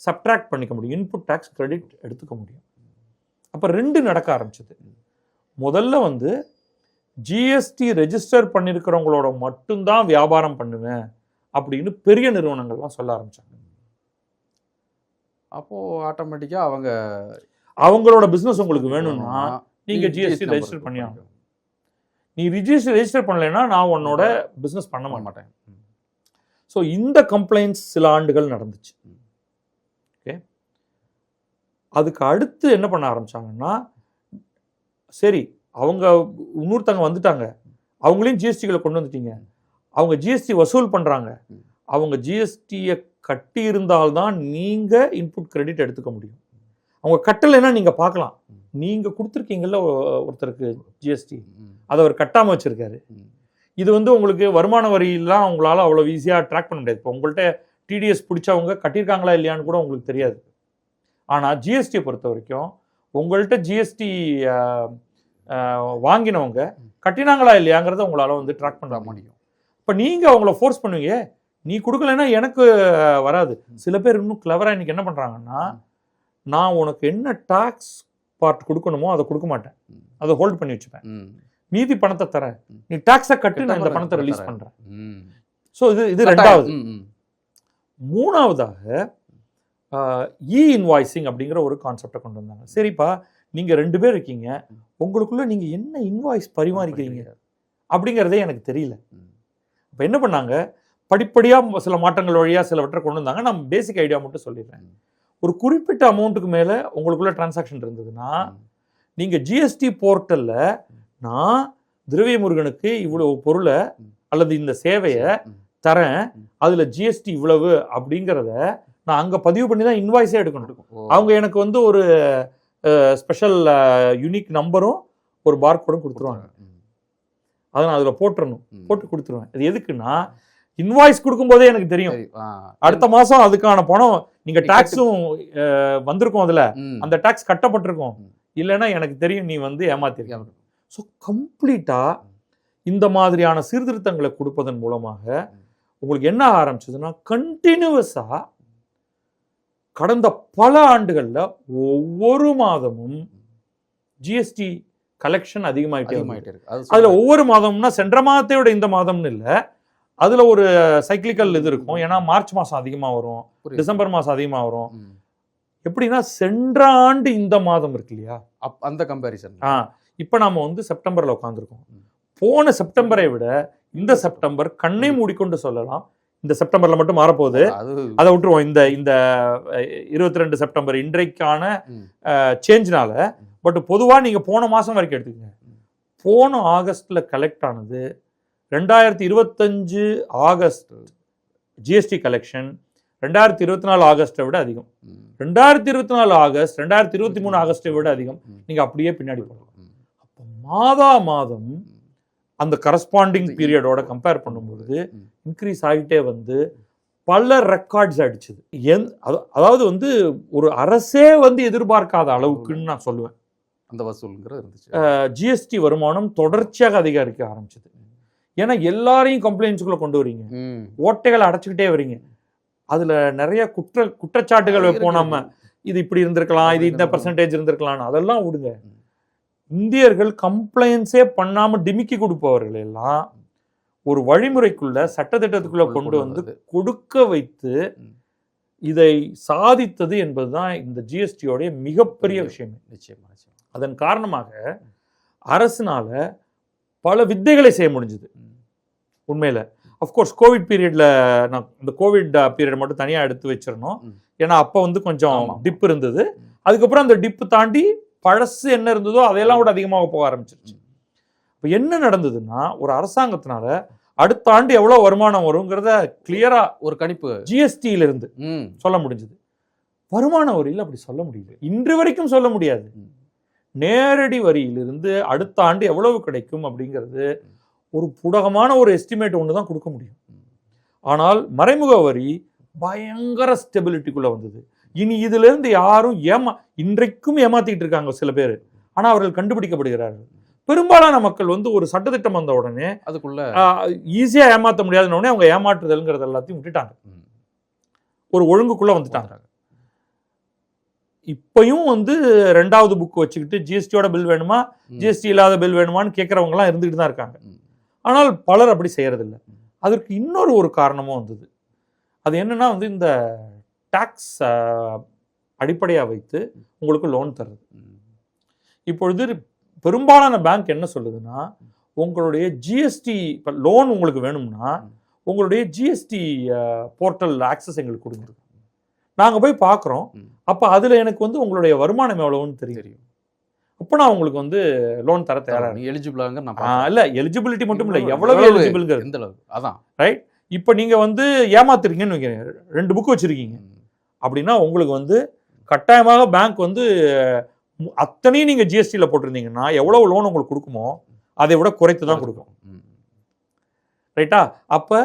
சப்ட்ராக்ட் பண்ணிக்க முடியும், இன்புட் டேக்ஸ் கிரெடிட் எடுத்துக்க முடியும். அப்போ ரெண்டு நடக்க ஆரம்பிச்சது. முதல்ல வந்து ஜிஎஸ்டி ரெஜிஸ்டர் பண்ணியிருக்கிறவங்களோட மட்டும்தான் வியாபாரம் பண்ணுவேன் அப்படின்னு பெரிய நிறுவனங்கள்லாம் சொல்ல ஆரம்பிச்சாங்க. அப்போது ஆட்டோமேட்டிக்காக அவங்களோட பிஸ்னஸ் உங்களுக்கு வேணும்னா நீங்கள் ஜிஎஸ்டி ரெஜிஸ்டர் பண்ணி ஆகணும். நீ ரெஜிஸ்டர் பண்ணலைன்னா நான் உன்னோட பிஸ்னஸ் பண்ண மாட்டேன். ஸோ இந்த கம்ப்ளைண்ட்ஸ் சில ஆண்டுகள் நடந்துச்சு. ஓகே, அதுக்கு அடுத்து என்ன பண்ண ஆரம்பிச்சாங்கன்னா, சரி அவங்க இன்னொருத்தங்க வந்துட்டாங்க, அவங்களையும் ஜிஎஸ்டிகளை கொண்டு வந்துட்டீங்க, அவங்க ஜிஎஸ்டி வசூல் பண்ணுறாங்க, அவங்க ஜிஎஸ்டியை கட்டி இருந்தால்தான் நீங்கள் இன்புட் கிரெடிட் எடுத்துக்க முடியும். அவங்க கட்டலைன்னா நீங்கள் பார்க்கலாம், நீங்கள் கொடுத்துருக்கீங்கல்ல ஒருத்தருக்கு ஜிஎஸ்டி, அதை அவர் கட்டாமல் வச்சுருக்காரு. இது வந்து உங்களுக்கு வருமான வரியெல்லாம் உங்களால் அவ்வளோ ஈஸியாக ட்ராக் பண்ண முடியாது. இப்போ உங்கள்கிட்ட டிடிஎஸ் பிடிச்சவங்க கட்டியிருக்காங்களா இல்லையான்னு கூட உங்களுக்கு தெரியாது. ஆனால் ஜிஎஸ்டியை பொறுத்த வரைக்கும் உங்கள்கிட்ட ஜிஎஸ்டி வாங்கினவங்க கட்டினாங்களா இல்லையாங்கிறத உங்களால் வந்து ட்ராக் பண்ண முடியும். இப்போ நீங்கள் அவங்கள ஃபோர்ஸ் பண்ணுவீங்க, நீ கொடுக்கலைன்னா எனக்கு வராது. சில பேர் இன்னும் கிளவராக இன்றைக்கி என்ன பண்ணுறாங்கன்னா, நான் உனக்கு என்ன டாக்ஸ் பார்ட் கொடுக்கணுமோ அதை கொடுக்க மாட்டேன், அதை ஹோல்ட் பண்ணி வச்சுப்பேன், மீதி பணத்தை தரேன், நீ டாக்ஸை கட்டி நான் இந்த பணத்தை ரிலீஸ் பண்ணுறேன். ஸோ இது ரெண்டாவது. மூணாவதாக இன்வாய்சிங் அப்படிங்கிற ஒரு கான்செப்டை கொண்டு வந்தாங்க. சரிப்பா, நீங்கள் 2 பேர் இருக்கீங்க, உங்களுக்குள்ள நீங்கள் என்ன இன்வாய்ஸ் பரிமாறிக்கிறீங்க அப்படிங்கிறதே எனக்கு தெரியல. இப்போ என்ன பண்ணாங்க, படிப்படியாக சில மாற்றங்கள் வழியாக சிலவற்றை கொண்டு வந்தாங்க. நான் பேசிக் ஐடியா மட்டும் சொல்லிடுறேன். ஒரு குறிப்பிட்ட அமௌண்ட்டுக்கு மேலே உங்களுக்குள்ள டிரான்சாக்ஷன் இருந்ததுன்னா, நீங்கள் ஜிஎஸ்டி போர்ட்டலில் நான் திரவிய முருகனுக்கு இவ்வளவு பொருளை அல்லது இந்த சேவையை தரேன், அதில் ஜிஎஸ்டி இவ்வளவு அப்படிங்கிறத நான் அங்கே பதிவு பண்ணி தான் இன்வாய்ஸே எடுக்கணும். அவங்க எனக்கு வந்து ஒரு ஸ்பெஷல் யூனிக் நம்பரும் ஒரு பார்கோடும் கொடுத்துருவாங்க. அதை நான் அதில் போட்டு கொடுத்துருவேன். அது எதுக்குன்னா, இன்வாய்ஸ் கொடுக்கும்போதே எனக்கு தெரியும் அடுத்த மாதம் அதுக்கான பணம் நீங்கள் டாக்ஸும் வந்திருக்கும், அதில் அந்த டாக்ஸ் கட்டப்பட்டிருக்கும், இல்லைன்னா எனக்கு தெரியும் நீ வந்து ஏமாத்திருக்க. ஸோ கம்ப்ளீட்டாக இந்த மாதிரியான சீர்திருத்தங்களை கொடுப்பதன் மூலமாக உங்களுக்கு என்ன ஆரம்பிச்சதுன்னா கண்டினியூவஸாக கடந்த பல ஆண்டுகளில் ஒவ்வொரு மாதமும் ஜிஎஸ்டி கலெக்ஷன் அதிகமாயிட்டே இருக்கு. அதுல ஒவ்வொரு மாதம்னா சென்ற மாதத்தை விட இந்த மாதம்னு இல்லை, அதுல ஒரு சைக்கிளிக்கல் இது இருக்கும். ஏன்னா மார்ச் மாசம் அதிகமா வரும், டிசம்பர் மாசம் அதிகமா வரும். எப்படின்னா சென்ற ஆண்டு இந்த மாதம் இருக்கு இல்லையா, அந்த கம்பேரிசன். இப்ப நாம வந்து செப்டம்பர்ல உட்காந்துருக்கோம். போன செப்டம்பரை விட இந்த செப்டம்பர் கண்ணை மூடிக்கொண்டு சொல்லலாம் இந்த செப்டம்பர்ல மட்டும் மாறப்போகுது, அதை விட்டுருவோம். இந்த இந்த 22 செப்டம்பர் இன்றைக்கான சேஞ்ச்னால. பட் பொதுவா நீங்க போன மாசம் வரைக்கும் எடுத்துக்கங்க. போன ஆகஸ்ட்ல கலெக்ட் ஆனது 2025 ஆகஸ்ட் ஜிஎஸ்டி கலெக்ஷன் 2024 ஆகஸ்ட்டை விட அதிகம். 2024 ஆகஸ்ட் 2023 ஆகஸ்ட்டை விட அதிகம். நீங்க அப்படியே பின்னாடி போகலாம். அப்போ மாதம் அந்த கரஸ்பாண்டிங் பீரியடோட கம்பேர் பண்ணும்போது இன்க்ரீஸ் ஆகிட்டே வந்து பல ரெக்கார்ட்ஸ் அடிச்சது. அதாவது வந்து ஒரு அரசே வந்து எதிர்பார்க்காத அளவுக்குன்னு நான் சொல்லுவேன் அந்த வசூல்ங்கிறது இருந்துச்சு. ஜிஎஸ்டி வருமானம் தொடர்ச்சியாக அதிகரிக்க ஆரம்பிச்சது. ஏன்னா எல்லாரையும் கம்ப்ளைண்ட்ஸ்குள்ள கொண்டு வரீங்க, ஓட்டைகளை அடைச்சிக்கிட்டே வரீங்க. அதுல நிறைய குற்றச்சாட்டுகள் வைப்போம். நம்ம இது இப்படி இருந்திருக்கலாம், இது இந்த பெர்சன்டேஜ் இருந்திருக்கலாம், அதெல்லாம் விடுங்க. இந்தியர்கள் கம்ப்ளைண்ட்ஸே பண்ணாம டிமிக்கி கொடுப்பவர்கள் எல்லாம் ஒரு வழிமுறைக்குள்ள சட்டத்திட்டத்துக்குள்ள கொண்டு வந்து கொடுக்க வைத்து இதை சாதித்தது என்பதுதான் இந்த ஜிஎஸ்டியோடைய மிகப்பெரிய விஷயம். நிச்சயமா. அதன் காரணமாக அரசுனால பல வித்தைகளை செய்ய முடிஞ்சது. உண்மையில அஃப்கோர்ஸ் கோவிட் பீரியட்ல நான் இந்த கோவிட் பீரியட் மட்டும் தனியா எடுத்து வச்சிடணும். ஏன்னா அப்ப வந்து கொஞ்சம் டிப் இருந்தது. அதுக்கப்புறம் அந்த டிப் தாண்டி பழசு என்ன இருந்ததோ அதையெல்லாம் கூட அதிகமாக போக ஆரம்பிச்சிருச்சு. இப்போ என்ன நடந்ததுன்னா, ஒரு அரசாங்கத்தினால அடுத்த ஆண்டு எவ்வளவு வருமானம் வருங்கிறத கிளியரா ஒரு கணிப்பு ஜிஎஸ்டியில இருந்து சொல்ல முடிஞ்சது. வருமான வரியில் அப்படி சொல்ல முடியல, இன்று வரைக்கும் சொல்ல முடியாது. நேரடி வரியிலிருந்து அடுத்த ஆண்டு எவ்வளவு கிடைக்கும் அப்படிங்கிறது ஒரு புடகமான ஒரு எஸ்டிமேட் ஒன்று தான் கொடுக்க முடியும். ஆனால் மறைமுக வரி பயங்கர ஸ்டெபிலிட்டிக்குள்ள வந்தது. இனி இதுல இருந்து யாரும் இன்றைக்கும் ஏமாத்திட்டு இருக்காங்க சில பேர். ஆனா அவர்கள் கண்டுபிடிக்கப்படுகிறார்கள். பெரும்பாலான மக்கள் வந்து ஒரு சட்டத்திட்டம் வந்த உடனே அதுக்குள்ள ஈஸியா ஏமாத்த முடியாதுன்னு உடனே அவங்க ஏமாற்றுதல்ங்கிறது எல்லாத்தையும் விட்டுட்டாங்க, ஒரு ஒழுங்குக்குள்ள வந்துட்டாங்க. இப்பயும் வந்து 2வது புக் வச்சுக்கிட்டு ஜிஎஸ்டியோட பில் வேணுமா, ஜிஎஸ்டி இல்லாத பில் வேணுமான்னு கேட்கறவங்க எல்லாம் இருந்துகிட்டு தான் இருக்காங்க. ஆனால் பலர் அப்படி செய்யறதில்லை. அதற்கு இன்னொரு காரணமும் வந்தது. அது என்னன்னா வந்து இந்த டாக்ஸ் அடிப்படையாக வைத்து உங்களுக்கு லோன் தருது. இப்பொழுது பெரும்பாலான பேங்க் என்ன சொல்லுதுன்னா, உங்களுடைய ஜிஎஸ்டி இப்போ லோன் உங்களுக்கு வேணும்னா உங்களுடைய ஜிஎஸ்டி போர்ட்டல் ஆக்சஸ் எங்களுக்கு கொடுங்க, நாங்கள் போய் பார்க்குறோம். அப்போ அதில் எனக்கு வந்து உங்களுடைய வருமானம் எவ்வளோன்னு தெரியும். அப்போ நான் உங்களுக்கு வந்து லோன் தர தயாராக எலிஜிபிளாங்க. இல்லை எலிஜிபிலிட்டி மட்டும் இல்லை, எவ்வளவு எலிஜிபிள்ங்கிறது எந்த அளவுக்கு, அதான் ரைட். இப்போ நீங்கள் வந்து ஏமாத்துறீங்கன்னு வைக்கிறீங்க, 2 புக் வச்சுருக்கீங்க அப்படின்னா உங்களுக்கு வந்து கட்டாயமாக பேங்க் வந்து அத்தனையும் நீங்கள் ஜிஎஸ்டியில் போட்டிருந்தீங்கன்னா எவ்வளவு லோன் உங்களுக்கு கொடுக்குமோ அதை விட குறைத்து தான் கொடுக்கும். ரைட்டா? அப்போ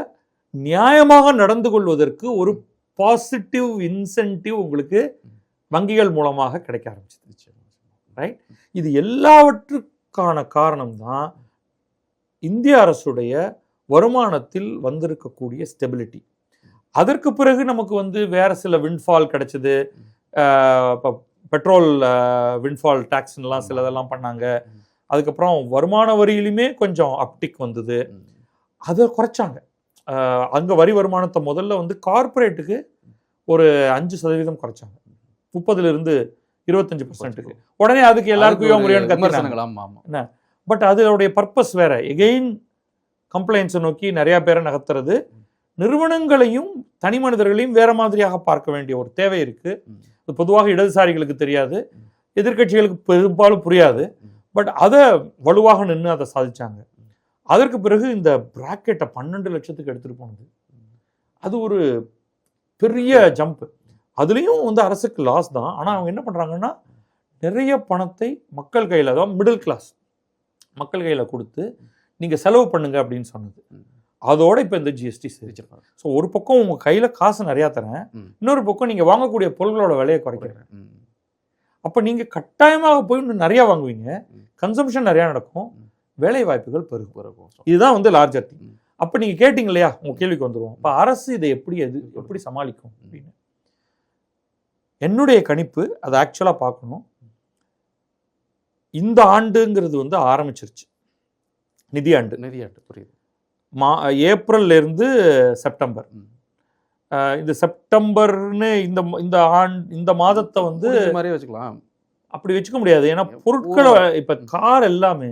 நியாயமாக நடந்து கொள்வதற்கு ஒரு பாசிட்டிவ் இன்சென்டிவ் உங்களுக்கு வங்கிகள் மூலமாக கிடைக்க ஆரம்பிச்சிருச்சு. ரைட்? இது எல்லாவற்றுக்கான காரணம் தான் இந்திய அரசுடைய வருமானத்தில் வந்திருக்கக்கூடிய ஸ்டெபிலிட்டி. அதற்கு பிறகு நமக்கு வந்து வேற சில விண்ட்ஃபால் கிடைச்சது. இப்போ பெட்ரோல் விண்ட்ஃபால் டேக்ஸ்லாம் சிலதெல்லாம் பண்ணாங்க. அதுக்கப்புறம் வருமான வரியிலுமே கொஞ்சம் அப்டிக் வந்தது, அதை குறைச்சாங்க. அங்கே வரி வருமானத்தை முதல்ல வந்து கார்பரேட்டுக்கு ஒரு 5% குறைச்சாங்க, 30% 25%. உடனே அதுக்கு எல்லாருக்கும் என்ன, பட் அதோடைய பர்பஸ் வேற. எகெயின் கம்ப்ளைண்ட்ஸை நோக்கி நிறைய பேரை நகர்த்துறது, நிறுவனங்களையும் தனி மனிதர்களையும் வேற மாதிரியாக பார்க்க வேண்டிய ஒரு தேவை இருக்கு. அது பொதுவாக இடதுசாரிகளுக்கு தெரியாது, எதிர்கட்சிகளுக்கு பெரும்பாலும் புரியாது. பட் அதை வலுவாக நின்று அதை சாதிச்சாங்க. அதற்கு பிறகு இந்த பிராக்கெட்டை 12 லட்சத்துக்கு எடுத்துட்டு போனது, அது ஒரு பெரிய ஜம்ப். அதுலேயும் வந்து அரசுக்கு லாஸ் தான். ஆனால் அவங்க என்ன பண்ணுறாங்கன்னா, நிறைய பணத்தை மக்கள் கையில், அதாவது மிடில் கிளாஸ் மக்கள் கையில் கொடுத்து நீங்கள் செலவு பண்ணுங்க அப்படின்னு சொன்னது. அதோட இப்போ இந்த ஜிஎஸ்டி சிரிச்சிருப்பாங்க. ஸோ ஒரு பக்கம் உங்கள் கையில் காசு நிறையா தரேன், இன்னொரு பக்கம் நீங்கள் வாங்கக்கூடிய பொருட்களோட விலையை குறைக்கிறேன். அப்போ நீங்கள் கட்டாயமாக போய் இன்னும் நிறையா வாங்குவீங்க, கன்சம்ஷன் நிறையா நடக்கும், வேலை வாய்ப்புகள் பெருகும். இதுதான் வந்து லார்ஜர் திங். அப்போ நீங்கள் கேட்டிங்க இல்லையா, உங்கள் கேள்விக்கு வந்துடுவோம். இப்போ அரசு இதை எப்படி சமாளிக்கும் அப்படின்னு என்னுடைய கணிப்பு. அதை ஆக்சுவலாக பார்க்கணும். இந்த ஆண்டுங்கிறது வந்து ஆரம்பிச்சிருச்சு, நிதியாண்டு. புரியுது. ஏப்ரல்ல இருந்து செப்டம்பர். இந்த செப்டம்பர்னு இந்த மாதத்தை வந்து மாதிரியே வச்சுக்கலாம். அப்படி வச்சுக்க முடியாது. ஏன்னா பொருட்களை இப்ப கார் எல்லாமே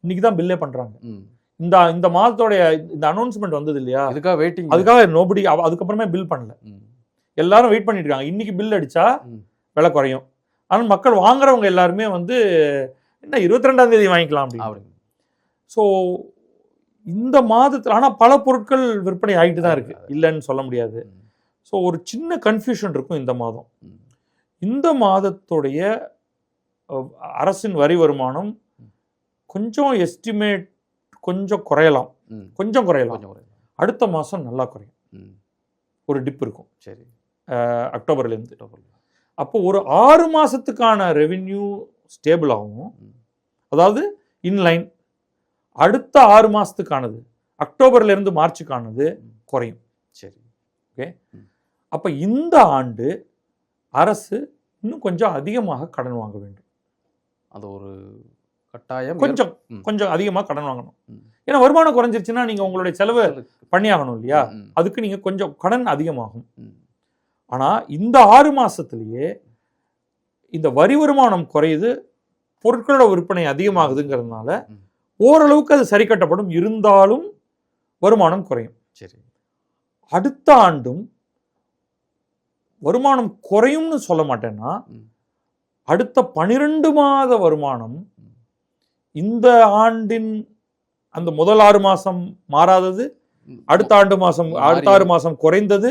இன்னைக்கு தான் பில்லே பண்றாங்க. இந்த மாதத்தோடைய இந்த அனௌன்ஸ்மெண்ட் வந்தது இல்லையா, அதுக்காக நோபடி அதுக்கப்புறமே பில் பண்ணல. எல்லாரும் வெயிட் பண்ணிட்டு இருக்காங்க. இன்னைக்கு பில் அடிச்சா விலை குறையும். ஆனால் மக்கள் வாங்குறவங்க எல்லாருமே வந்து என்ன 22ஆம் தேதி வாங்கிக்கலாம் அப்படின்னு. ஸோ இந்த மாதத்தில் ஆனால் பல பொருட்கள் விற்பனை ஆகிட்டு தான் இருக்கு, இல்லைன்னு சொல்ல முடியாது. ஸோ ஒரு சின்ன கன்ஃபியூஷன் இருக்கும் இந்த மாதம். இந்த மாதத்துடைய அரசின் வரி வருமானம் கொஞ்சம் எஸ்டிமேட் கொஞ்சம் குறையலாம். அடுத்த மாதம் நல்லா குறையும். ஒரு டிப் இருக்கும். சரி, அக்டோபர்லேருந்து. அப்போ ஒரு 6 மாதத்துக்கான ரெவென்யூ ஸ்டேபிள் ஆகும். அதாவது இன்லைன். அடுத்த 6 மாதத்துக்கானது, அக்டோபர்லேருந்து மார்ச்சுக்கானது குறையும். சரி, ஓகே. அப்போ இந்த ஆண்டு அரசு இன்னும் கொஞ்சம் அதிகமாக கடன் வாங்க வேண்டும். அது ஒரு கட்டாயம். கொஞ்சம் அதிகமாக கடன் வாங்கணும். ஏன்னா வருமானம் குறைஞ்சிருச்சுன்னா நீங்கள் உங்களுடைய செலவு பண்ணியாகணும் இல்லையா, அதுக்கு நீங்கள் கொஞ்சம் கடன் அதிகமாகும். ஆனால் இந்த 6 மாதத்துலேயே இந்த வரி வருமானம் குறையுது, பொருட்களோட விற்பனை அதிகமாகுதுங்கிறதுனால ஓரளவுக்கு அது சரி கட்டப்படும். இருந்தாலும் வருமானம் குறையும். சரி, அடுத்த ஆண்டும் வருமானம் குறையும்னு சொல்ல மாட்டேன்னா, அடுத்த 12 மாத வருமானம் இந்த ஆண்டின் அந்த முதல் 6 மாதம் மாறாதது, அடுத்த 6 மாதம் குறைந்தது,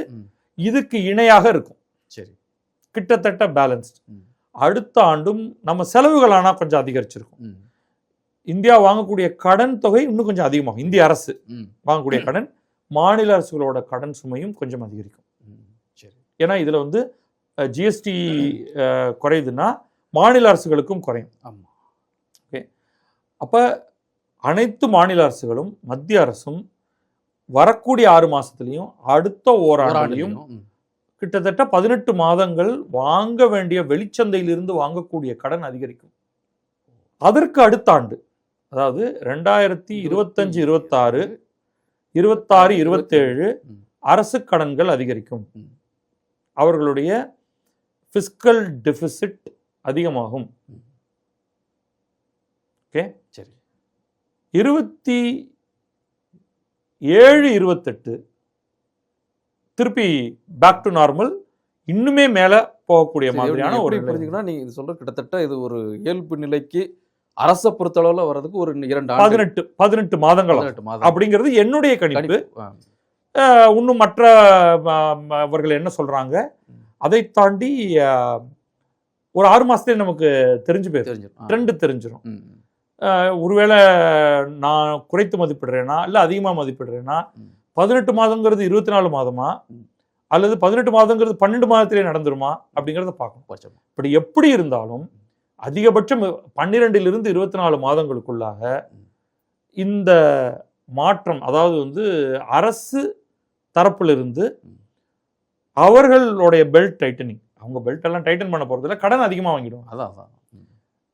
இதுக்கு இணையாக இருக்கும். சரி, கிட்டத்தட்ட பேலன்ஸ்ட். அடுத்த ஆண்டும் நம்ம செலவுகள் ஆனால் கொஞ்சம் அதிகரிச்சிருக்கும். இந்தியா வாங்கக்கூடிய கடன் தொகை இன்னும் கொஞ்சம் அதிகமாகும். இந்திய அரசு வாங்கக்கூடிய கடன், மாநில அரசுகளோட கடன் சுமையும் கொஞ்சம் அதிகரிக்கும். சரி, ஏன்னா இதில் வந்து ஜிஎஸ்டி குறையுதுன்னா மாநில அரசுகளுக்கும் குறையும். ஆமாம், ஓகே. அப்போ அனைத்து மாநில அரசுகளும் மத்திய அரசும் வரக்கூடிய 6 மாதத்துலையும் அடுத்த ஓராண்டிலையும் கிட்டத்தட்ட 18 மாதங்கள் வாங்க வேண்டிய வெளிச்சந்தையிலிருந்து வாங்கக்கூடிய கடன் அதிகரிக்கும். அதற்கு அடுத்த ஆண்டு, அதாவது 2025-26, 26-27 அரசு கடன்கள் அதிகரிக்கும். அவர்களுடைய பிஸ்கல் டெபிசிட் அதிகமாகும். ஓகே, சரி. 27-28 திருப்பி பேக் டு நார்மல், இன்னுமே மேல போகக்கூடிய மாதிரியான ஒரு புரிஞ்சுக்கணும். நீங்க இது சொல்ற கிட்டத்தட்ட இது ஒரு இயல்பு நிலைக்கு அரசை பொறுத்தளவுல வர்றதுக்கு ஒரு 18 மாதங்கள் அப்படிங்கிறது என்னுடைய கணிப்பு. இன்னும் மற்ற அவர்கள் என்ன சொல்றாங்க, அதை தாண்டி ஒரு 6 மாசத்துல நமக்கு ட்ரெண்ட் தெரிஞ்சிடும். ஒருவேளை நான் குறைத்து மதிப்பிடுறேன்னா இல்ல அதிகமா மதிப்பிடுறேன்னா 18 மாதங்கிறது 24 மாதமா அல்லது 18 மாதங்கிறது 12 மாதத்திலே நடந்துருமா அப்படிங்கிறத பார்க்கணும். இப்படி எப்படி இருந்தாலும் அதிகபட்சம் 12 - 24 மாதங்களுக்குள்ளாக இந்த மாற்றம், அதாவது வந்து அரசு தரப்பிலிருந்து அவர்களுடைய பெல்ட் டைட்டனிங், அவங்க பெல்ட் எல்லாம் டைட்டன் பண்ண போறதில்ல, கடன் அதிகமாக வாங்கிடும். அதான்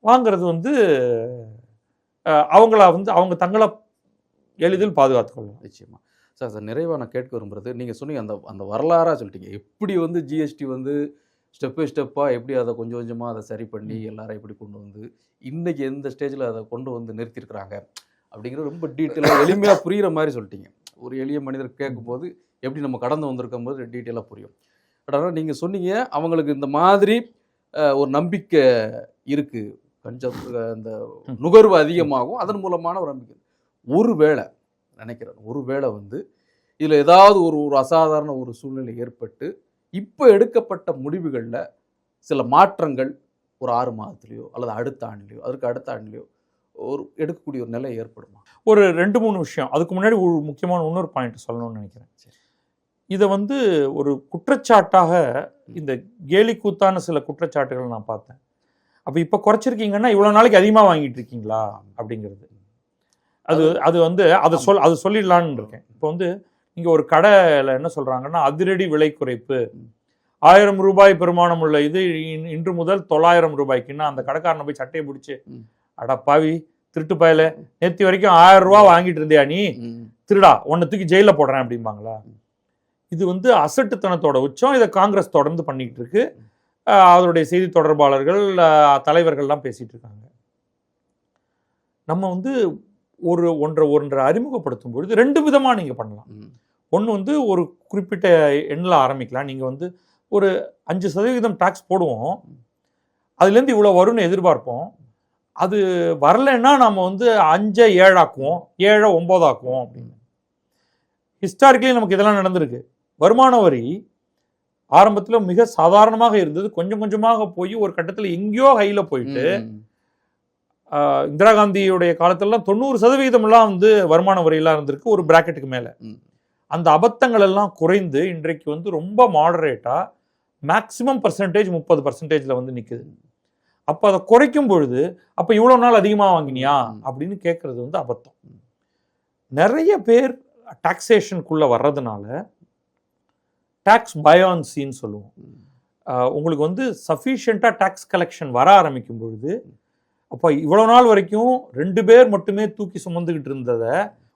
வாங்கிறது வந்து அவங்க தங்களை எளிதில் பாதுகாத்துக் கொள்ளலாம். நிச்சயமா சார். நிறைவாக நான் கேட்க விரும்புறது, நீங்கள் சொன்னீங்க அந்த வரலாறாக சொல்லிட்டீங்க, எப்படி வந்து ஜிஎஸ்டி வந்து ஸ்டெப் பை ஸ்டெப்பாக எப்படி அதை கொஞ்சம் கொஞ்சமாக அதை சரி பண்ணி எல்லாரும் எப்படி கொண்டு வந்து இன்றைக்கி எந்த ஸ்டேஜில் அதை கொண்டு வந்து நிறுத்தியிருக்கிறாங்க அப்படிங்கிறது ரொம்ப டீட்டெயிலாக எளிமையாக புரிகிற மாதிரி சொல்லிட்டீங்க. ஒரு எளிய மனிதர் கேட்கும்போது எப்படி நம்ம கடந்து வந்திருக்கும் போது டீட்டெயிலாக புரியும். பட் ஆனால் நீங்கள் சொன்னீங்க அவங்களுக்கு இந்த மாதிரி ஒரு நம்பிக்கை இருக்குது, கொஞ்சம் இந்த நுகர்வு அதிகமாகும், அதன் மூலமான ஒரு நம்பிக்கை. ஒருவேளை வந்து இதில் ஏதாவது ஒரு அசாதாரண ஒரு சூழ்நிலை ஏற்பட்டு இப்போ எடுக்கப்பட்ட முடிவுகளில் சில மாற்றங்கள் ஒரு 6 மாதத்துலேயோ அல்லது அடுத்த ஆண்டுலையோ அதற்கு அடுத்த ஆண்டுலையோ ஒரு எடுக்கக்கூடிய ஒரு நிலை ஏற்படுமா? ஒரு 2-3 விஷயம். அதுக்கு முன்னாடி ஒரு முக்கியமான இன்னொரு பாயிண்ட் சொல்லணும்னு நினைக்கிறேன். இதை வந்து ஒரு குற்றச்சாட்டாக, இந்த கேலி கூத்தான சில குற்றச்சாட்டுகள் நான் பார்த்தேன். அப்போ இப்போ குறைச்சிருக்கீங்கன்னா இவ்வளோ நாளைக்கு அதிகமாக வாங்கிட்டு இருக்கீங்களா அப்படிங்கிறது. அது வந்து அது சொல்லிடலான்னு இருக்கேன். இப்போ வந்து இங்கே ஒரு கடையில் என்ன சொல்கிறாங்கன்னா, அதிரடி விலை குறைப்பு, 1000 ரூபாய் பெருமானம் உள்ள இது இன்று முதல் 900 ரூபாய்க்குன்னா அந்த கடைக்காரனை போய் சட்டையை பிடிச்சி, அடா பாவி திருட்டு பயல, நேற்று வரைக்கும் 1000 ரூபா வாங்கிட்டு இருந்தியா நீ, திருடா உன்னை தூக்கி ஜெயிலில் போடுறேன் அப்படிம்பாங்களா? இது வந்து அசட்டுத்தனத்தோட உச்சம். இதை காங்கிரஸ் தொடர்ந்து பண்ணிக்கிட்டு இருக்கு. அதனுடைய செய்தி தொடர்பாளர்கள், தலைவர்கள்லாம் பேசிட்டு இருக்காங்க. நம்ம வந்து ஒன்றை அறிமுகப்படுத்தும் பொழுது 2 விதமாக நீங்கள் பண்ணலாம். ஒன்று வந்து ஒரு குறிப்பிட்ட எண்ணில் ஆரம்பிக்கலாம். நீங்கள் வந்து ஒரு 5% டாக்ஸ் போடுவோம், அதுலேருந்து இவ்வளோ வரும்னு எதிர்பார்ப்போம். அது வரலைன்னா நம்ம வந்து 5 7 ஆக்குவோம், 7 9 ஆக்குவோம் அப்படின்னு. ஹிஸ்டாரிக்கலி நமக்கு இதெல்லாம் நடந்திருக்கு. வருமான வரி ஆரம்பத்தில் மிக சாதாரணமாக இருந்தது, கொஞ்சம் கொஞ்சமாக போய் ஒரு கட்டத்தில் எங்கேயோ ஹையில் போயிட்டு, இந்திரா காந்தியுடைய காலத்திலலாம் 90% வந்து வருமான வரியெல்லாம் இருந்திருக்கு ஒரு பிராக்கெட்டுக்கு மேலே. அந்த அபத்தங்கள் எல்லாம் குறைந்து இன்றைக்கு வந்து ரொம்ப மாடரேட்டாக மேக்சிமம் பர்சன்டேஜ் 30% வந்து நிற்குது. அப்போ அதை குறைக்கும் பொழுது அப்போ இவ்வளோ நாள் அதிகமாக வாங்கினியா அப்படின்னு கேட்குறது வந்து அபத்தம். நிறைய பேர் டாக்ஸேஷனுக்குள்ளே வர்றதுனால டாக்ஸ் பயான்சின்னு சொல்லுவோம். உங்களுக்கு வந்து சஃபிஷியண்ட்டாக டாக்ஸ் கலெக்ஷன் வர ஆரம்பிக்கும் பொழுது, அப்போ இவ்வளோ நாள் வரைக்கும் 2 பேர் மட்டுமே தூக்கி சுமந்துக்கிட்டு இருந்ததை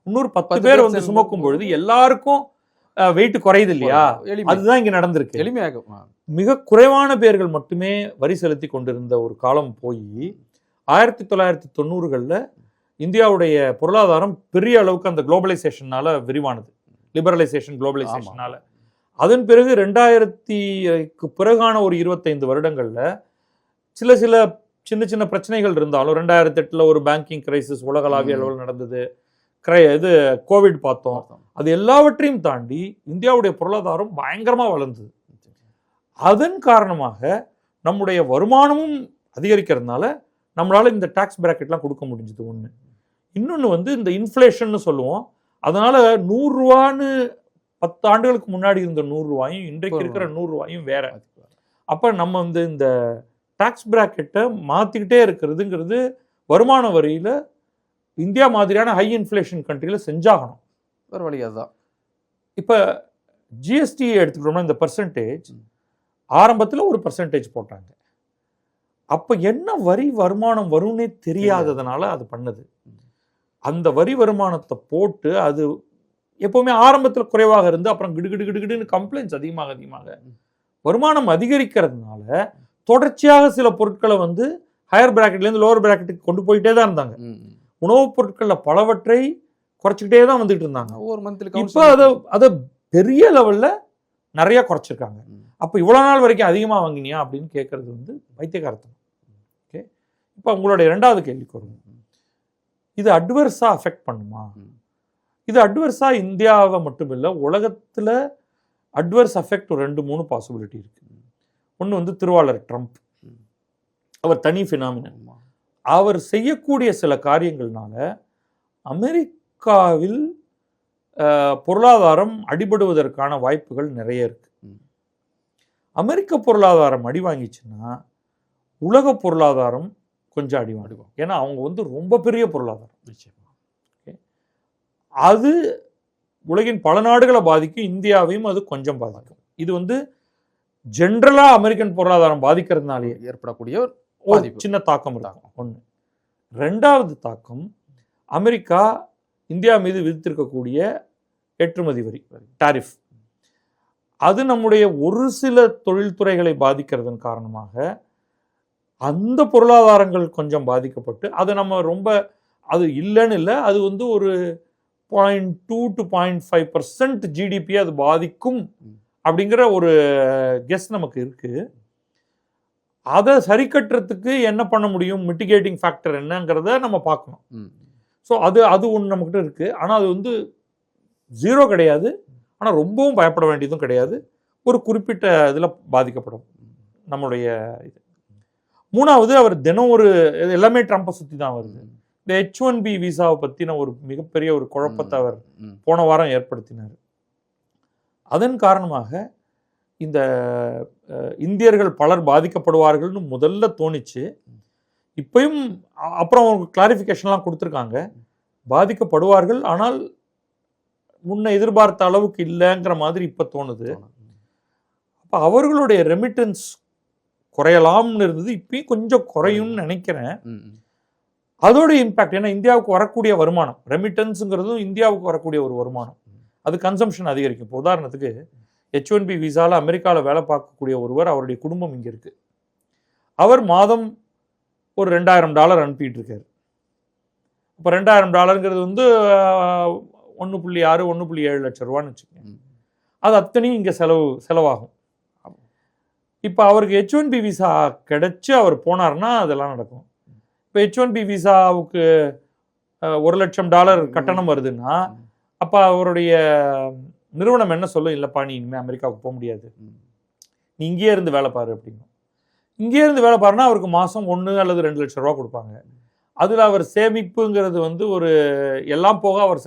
இன்னொரு 10 பேர் வந்து சுமக்கும் பொழுது எல்லாருக்கும் வெயிட் குறையுது இல்லையா? அதுதான் இங்கே நடந்திருக்கு. எளிமையாக மிக குறைவான பேர்கள் மட்டுமே வரி செலுத்தி கொண்டிருந்த ஒரு காலம் போய் 1990களில் இந்தியாவுடைய பொருளாதாரம் பெரிய அளவுக்கு அந்த குளோபலைசேஷனால விரிவானது, லிபரலைசேஷன் குளோபலைசேஷனால. அதன் பிறகு 2000க்கு பிறகான ஒரு 25 வருடங்களில் சில சின்ன சின்ன பிரச்சனைகள் இருந்தாலும் 2008 ஒரு பேங்கிங் கிரைசிஸ் உலகளாவிய அளவில் நடந்தது, இது கோவிட் பார்த்தோம். அது எல்லாவற்றையும் தாண்டி இந்தியாவுடைய பொருளாதாரம் பயங்கரமாக வளர்ந்தது. அதன் காரணமாக நம்முடைய வருமானமும் அதிகரிக்கிறதுனால நம்மளால இந்த டாக்ஸ் பிராக்கெட்லாம் கொடுக்க முடிஞ்சது. ஒன்று. இன்னொன்று வந்து இந்த இன்ஃப்ளேஷன் சொல்லுவோம். அதனால 100 ரூபான்னு 10 ஆண்டுகளுக்கு முன்னாடி இருந்த 100 ரூபாயும் இன்றைக்கு இருக்கிற 100 ரூபாயும் வேற. அப்போ நம்ம வந்து இந்த டாக்ஸ் பிராக்கெட்டை மாற்றிக்கிட்டே இருக்கிறதுங்கிறது வருமான வரியில் இந்தியா மாதிரியான ஹை இன்ஃப்ளேஷன் கண்ட்ரியில் செஞ்சாகணும். ஒரு வழி அதுதான். இப்போ ஜிஎஸ்டி எடுத்துக்கிட்டோம்னா இந்த பர்சன்டேஜ் ஆரம்பத்தில் ஒரு பர்சன்டேஜ் போட்டாங்க. அப்போ என்ன வரி வருமானம் வரும்னே தெரியாததுனால அது பண்ணுது. அந்த வரி வருமானத்தை போட்டு அது எப்போவுமே ஆரம்பத்தில் குறைவாக இருந்து அப்புறம் கிடுகிடுன்னு கம்ப்ளைண்ட்ஸ் அதிகமாக வருமானம் அதிகரிக்கிறதுனால தொடர்ச்சியாக சில பொருட்களை வந்து ஹையர் பிராக்கெட்லேருந்து லோவர் பிராக்கெட்டுக்கு கொண்டு போயிட்டே தான் இருந்தாங்க. உணவுப் பொருட்களில் பலவற்றை குறைச்சிக்கிட்டே தான் வந்துட்டு இருந்தாங்க. ஒவ்வொரு மந்த்லி இப்போ அதை பெரிய லெவலில் நிறைய குறைச்சிருக்காங்க. அப்போ இவ்வளோ நாள் வரைக்கும் அதிகமாக வாங்கினியா அப்படின்னு கேட்கறது வந்து பைத்தியக்காரத்தனம். ஓகே, இப்போ உங்களுடைய 2வது கேள்விக்கு வரும், இது அட்வர்ஸாக அஃபெக்ட் பண்ணுமா? இது அட்வர்ஸாக இந்தியாவை மட்டும் இல்லை, உலகத்தில் அட்வர்ஸ் அஃபெக்ட் ஒரு 2-3 பாசிபிலிட்டி இருக்கு. ஒன்று வந்து திருவாளர் ட்ரம்ப், அவர் தனி ஃபினாமினன். அவர் செய்யக்கூடிய சில காரியங்கள்னால அமெரிக்காவில் பொருளாதாரம் அடிபடுவதற்கான வாய்ப்புகள் நிறைய இருக்கு. அமெரிக்க பொருளாதாரம் அடி வாங்கிச்சுன்னா உலக பொருளாதாரம் கொஞ்சம் அடி வாங்குவோம். ஏன்னா அவங்க வந்து ரொம்ப பெரிய பொருளாதாரம். அது உலகின் பல நாடுகளை பாதிக்கும், இந்தியாவையும் அது கொஞ்சம் பாதிக்கும். இது வந்து ஜென்ரலாக அமெரிக்கன் பொருளாதாரம் பாதிக்கிறதுனாலே ஏற்படக்கூடிய ஒரு சின்ன தாக்கம் இருக்கும். ஒன்று. 2வது தாக்கம், அமெரிக்கா இந்தியா மீது விதித்திருக்கக்கூடிய ஏற்றுமதி வரி, டாரிஃப், அது நம்முடைய ஒரு சில தொழில்துறைகளை பாதிக்கிறதன் காரணமாக அந்த பொருளாதாரங்கள் கொஞ்சம் பாதிக்கப்பட்டு அது நம்ம ரொம்ப அது இல்லைன்னு இல்லை, அது வந்து ஒரு 0.2 to 0.5% ஜிடிபி அது பாதிக்கும் அப்படிங்கிற ஒரு கெஸ் நமக்கு இருக்கு. அதை சரி கட்டுறதுக்கு என்ன பண்ண முடியும், மிட்டிகேட்டிங் ஃபேக்டர் என்னங்கிறத நம்ம பார்க்கணும். ஸோ அது ஒன்று நம்மக்கிட்ட இருக்கு. ஆனால் அது வந்து 0 கிடையாது, ஆனால் ரொம்பவும் பயப்பட வேண்டியதும் கிடையாது. ஒரு குறிப்பிட்ட இதில் பாதிக்கப்படும் நம்மளுடைய இது. 3வது, அவர் தினம் எல்லாமே ட்ரம்பை சுற்றி தான் வருது. இந்த H1B விசாவை பற்றின ஒரு மிகப்பெரிய ஒரு குழப்பத்தை அவர் போன வாரம் ஏற்படுத்தினார். அதன் காரணமாக இந்த இந்தியர்கள் பலர் பாதிக்கப்படுவார்கள்னு முதல்ல தோணிச்சு. இப்பயும் அப்புறம் கிளாரிஃபிகேஷன்லாம் கொடுத்துருக்காங்க. பாதிக்கப்படுவார்கள். ஆனால் முன்ன எதிர்பார்த்த அளவுக்கு இல்லைங்கிற மாதிரி இப்போ தோணுது. அப்போ அவர்களுடைய ரெமிட்டன்ஸ் குறையலாம்னு இருந்தது, இப்பயும் கொஞ்சம் குறையும்னு நினைக்கிறேன். அதோட இம்பாக்ட், ஏன்னா இந்தியாவுக்கு வரக்கூடிய வருமானம், ரெமிட்டன்ஸுங்கிறதும் இந்தியாவுக்கு வரக்கூடிய ஒரு வருமானம், அது கன்சம்ஷன் அதிகரிக்கும். இப்போ உதாரணத்துக்கு H1B விசாவில் அமெரிக்காவில் வேலை பார்க்கக்கூடிய ஒருவர், அவருடைய குடும்பம் இங்கே இருக்குது, அவர் மாதம் ஒரு $2000 அனுப்பிட்டு இருக்காரு. இப்போ $2000 வந்து 1.6 1.7 லட்சம் ரூபான்னு வச்சுக்கோங்க. அது அத்தனையும் இங்கே செலவாகும். இப்போ அவருக்கு H1B விசா கிடைச்சி அவர் போனார்னா அதெல்லாம் நடக்கும். இப்போ H1B விசாவுக்கு $1 லட்சம் கட்டணம் வருதுன்னா, அப்போ அவருடைய நிறுவனம் என்ன சொல்லும், இல்லைப்பா நீ இனிமேல் அமெரிக்காவுக்கு போக முடியாது, நீ இங்கேயே இருந்து வேலை பாரு அப்படின்னு. இங்கேயே இருந்து வேலை பாருன்னா அவருக்கு மாதம் 1 அல்லது 2 லட்சம் ரூபா கொடுப்பாங்க. அதில் அவர் சேமிப்புங்கிறது வந்து ஒரு எல்லாம் போக அவர்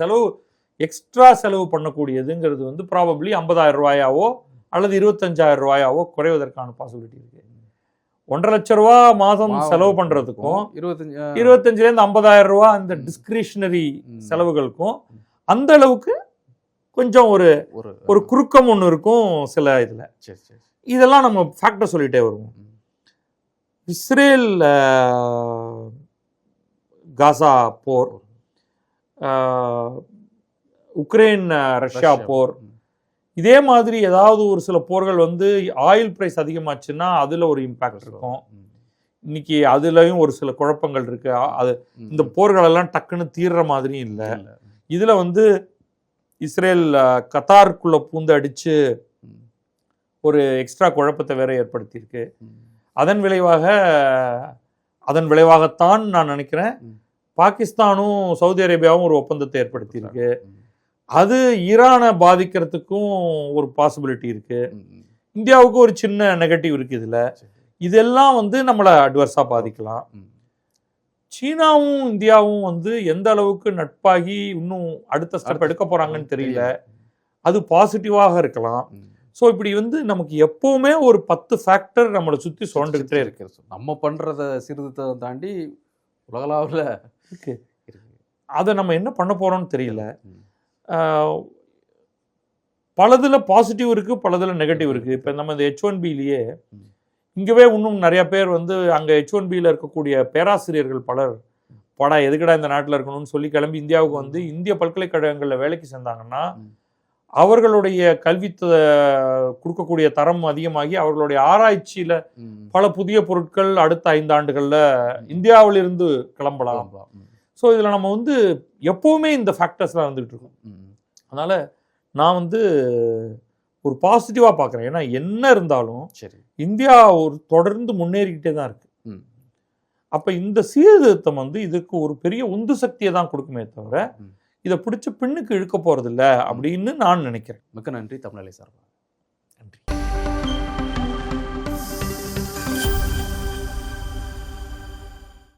எக்ஸ்ட்ரா செலவு பண்ணக்கூடியதுங்கிறது வந்து ப்ராபப்ளி 50,000 ரூபாயாவோ அல்லது 25,000 ரூபாயாவோ குறைவதற்கான பாசிபிலிட்டி இருக்கு. 1.5 லட்சம் ரூபா மாதம் செலவு பண்ணுறதுக்கும் 25,000 50,000 ரூபா அந்த டிஸ்கிரிஷனரி செலவுகளுக்கும் அந்த அளவுக்கு கொஞ்சம் ஒரு குறுக்கம் ஒன்று இருக்கும் சில இதில். இதெல்லாம் நம்ம ஃபேக்டர் சொல்லிட்டே வருவோம். இஸ்ரேல் காசா போர், உக்ரைன் ரஷ்யா போர், இதே மாதிரி ஏதாவது ஒரு சில போர்கள் வந்து ஆயில் பிரைஸ் அதிகமாச்சுன்னா அதில் ஒரு இம்பேக்ட் இருக்கும். இன்னைக்கு அதுலயும் ஒரு சில குழப்பங்கள் இருக்கு. அது இந்த போர்களெல்லாம் டக்குன்னு தீர்ற மாதிரியும் இல்லை. இதில் வந்து இஸ்ரேல் கத்தாருக்குள்ள பூந்து அடிச்சு ஒரு எக்ஸ்ட்ரா குழப்பத்தை வேற ஏற்படுத்தியிருக்கு. அதன் விளைவாகத்தான் நான் நினைக்கிறேன் பாகிஸ்தானும் சவுதி அரேபியாவும் ஒரு ஒப்பந்தத்தை ஏற்படுத்தியிருக்கு. அது ஈரானை பாதிக்கிறதுக்கும் ஒரு பாசிபிலிட்டி இருக்கு. இந்தியாவுக்கு ஒரு சின்ன நெகட்டிவ் இருக்கு இதுல. இதெல்லாம் வந்து நம்மளை அட்வர்ஸா பாதிக்கலாம். சீனாவும் இந்தியாவும் வந்து எந்த அளவுக்கு நட்பாகி இன்னும் அடுத்த ஸ்டெப் எடுக்க போறாங்கன்னு தெரியல. அது பாசிட்டிவாக இருக்கலாம். ஸோ இப்படி வந்து நமக்கு எப்பவுமே ஒரு 10 ஃபேக்டர் நம்மளை சுற்றி சுரண்டுகிட்டே இருக்கு. நம்ம பண்றத சீர்திருத்தத்தை தாண்டி உலகளாவில் இருக்கு. அதை நம்ம என்ன பண்ண போறோம்னு தெரியல. பலதுல பாசிட்டிவ் இருக்கு, பலதுல நெகட்டிவ் இருக்கு. இப்போ நம்ம இந்த H1Bலயே இங்கவே இன்னும் நிறைய பேர் வந்து அங்கே H1Bல இருக்கக்கூடிய பேராசிரியர்கள் பலர் படா எதுக்கடா இந்த நாட்டில் இருக்கணும்னு சொல்லி கிளம்பி இந்தியாவுக்கு வந்து இந்திய பல்கலைக்கழகங்களில் வேலைக்கு சேர்ந்தாங்கன்னா அவர்களுடைய கல்வி கொடுக்கக்கூடிய தரம் அதிகமாகி அவர்களுடைய ஆராய்ச்சியில பல புதிய பொருட்கள் அடுத்த 5 ஆண்டுகள்ல இந்தியாவிலிருந்து கிளம்பலாம். ஸோ இதில் நம்ம வந்து எப்பவுமே இந்த ஃபேக்டர்ஸ்லாம் வந்துகிட்டு இருக்கோம். அதனால நான் வந்து ஒரு பாசிட்டிவாக பார்க்குறேன். ஏன்னா என்ன இருந்தாலும் சரி இந்தியா ஒரு தொடர்ந்து முன்னேறிக்கிட்டே தான் இருக்கு. அப்போ இந்த சீர்திருத்தம் வந்து இதுக்கு ஒரு பெரிய உந்து சக்தியை தான் கொடுக்குமே தவிர இதை பிடிச்ச பின்னுக்கு இழுக்க போறது இல்லை அப்படின்னு நான் நினைக்கிறேன். மிக்க நன்றி தமிழலை சார்.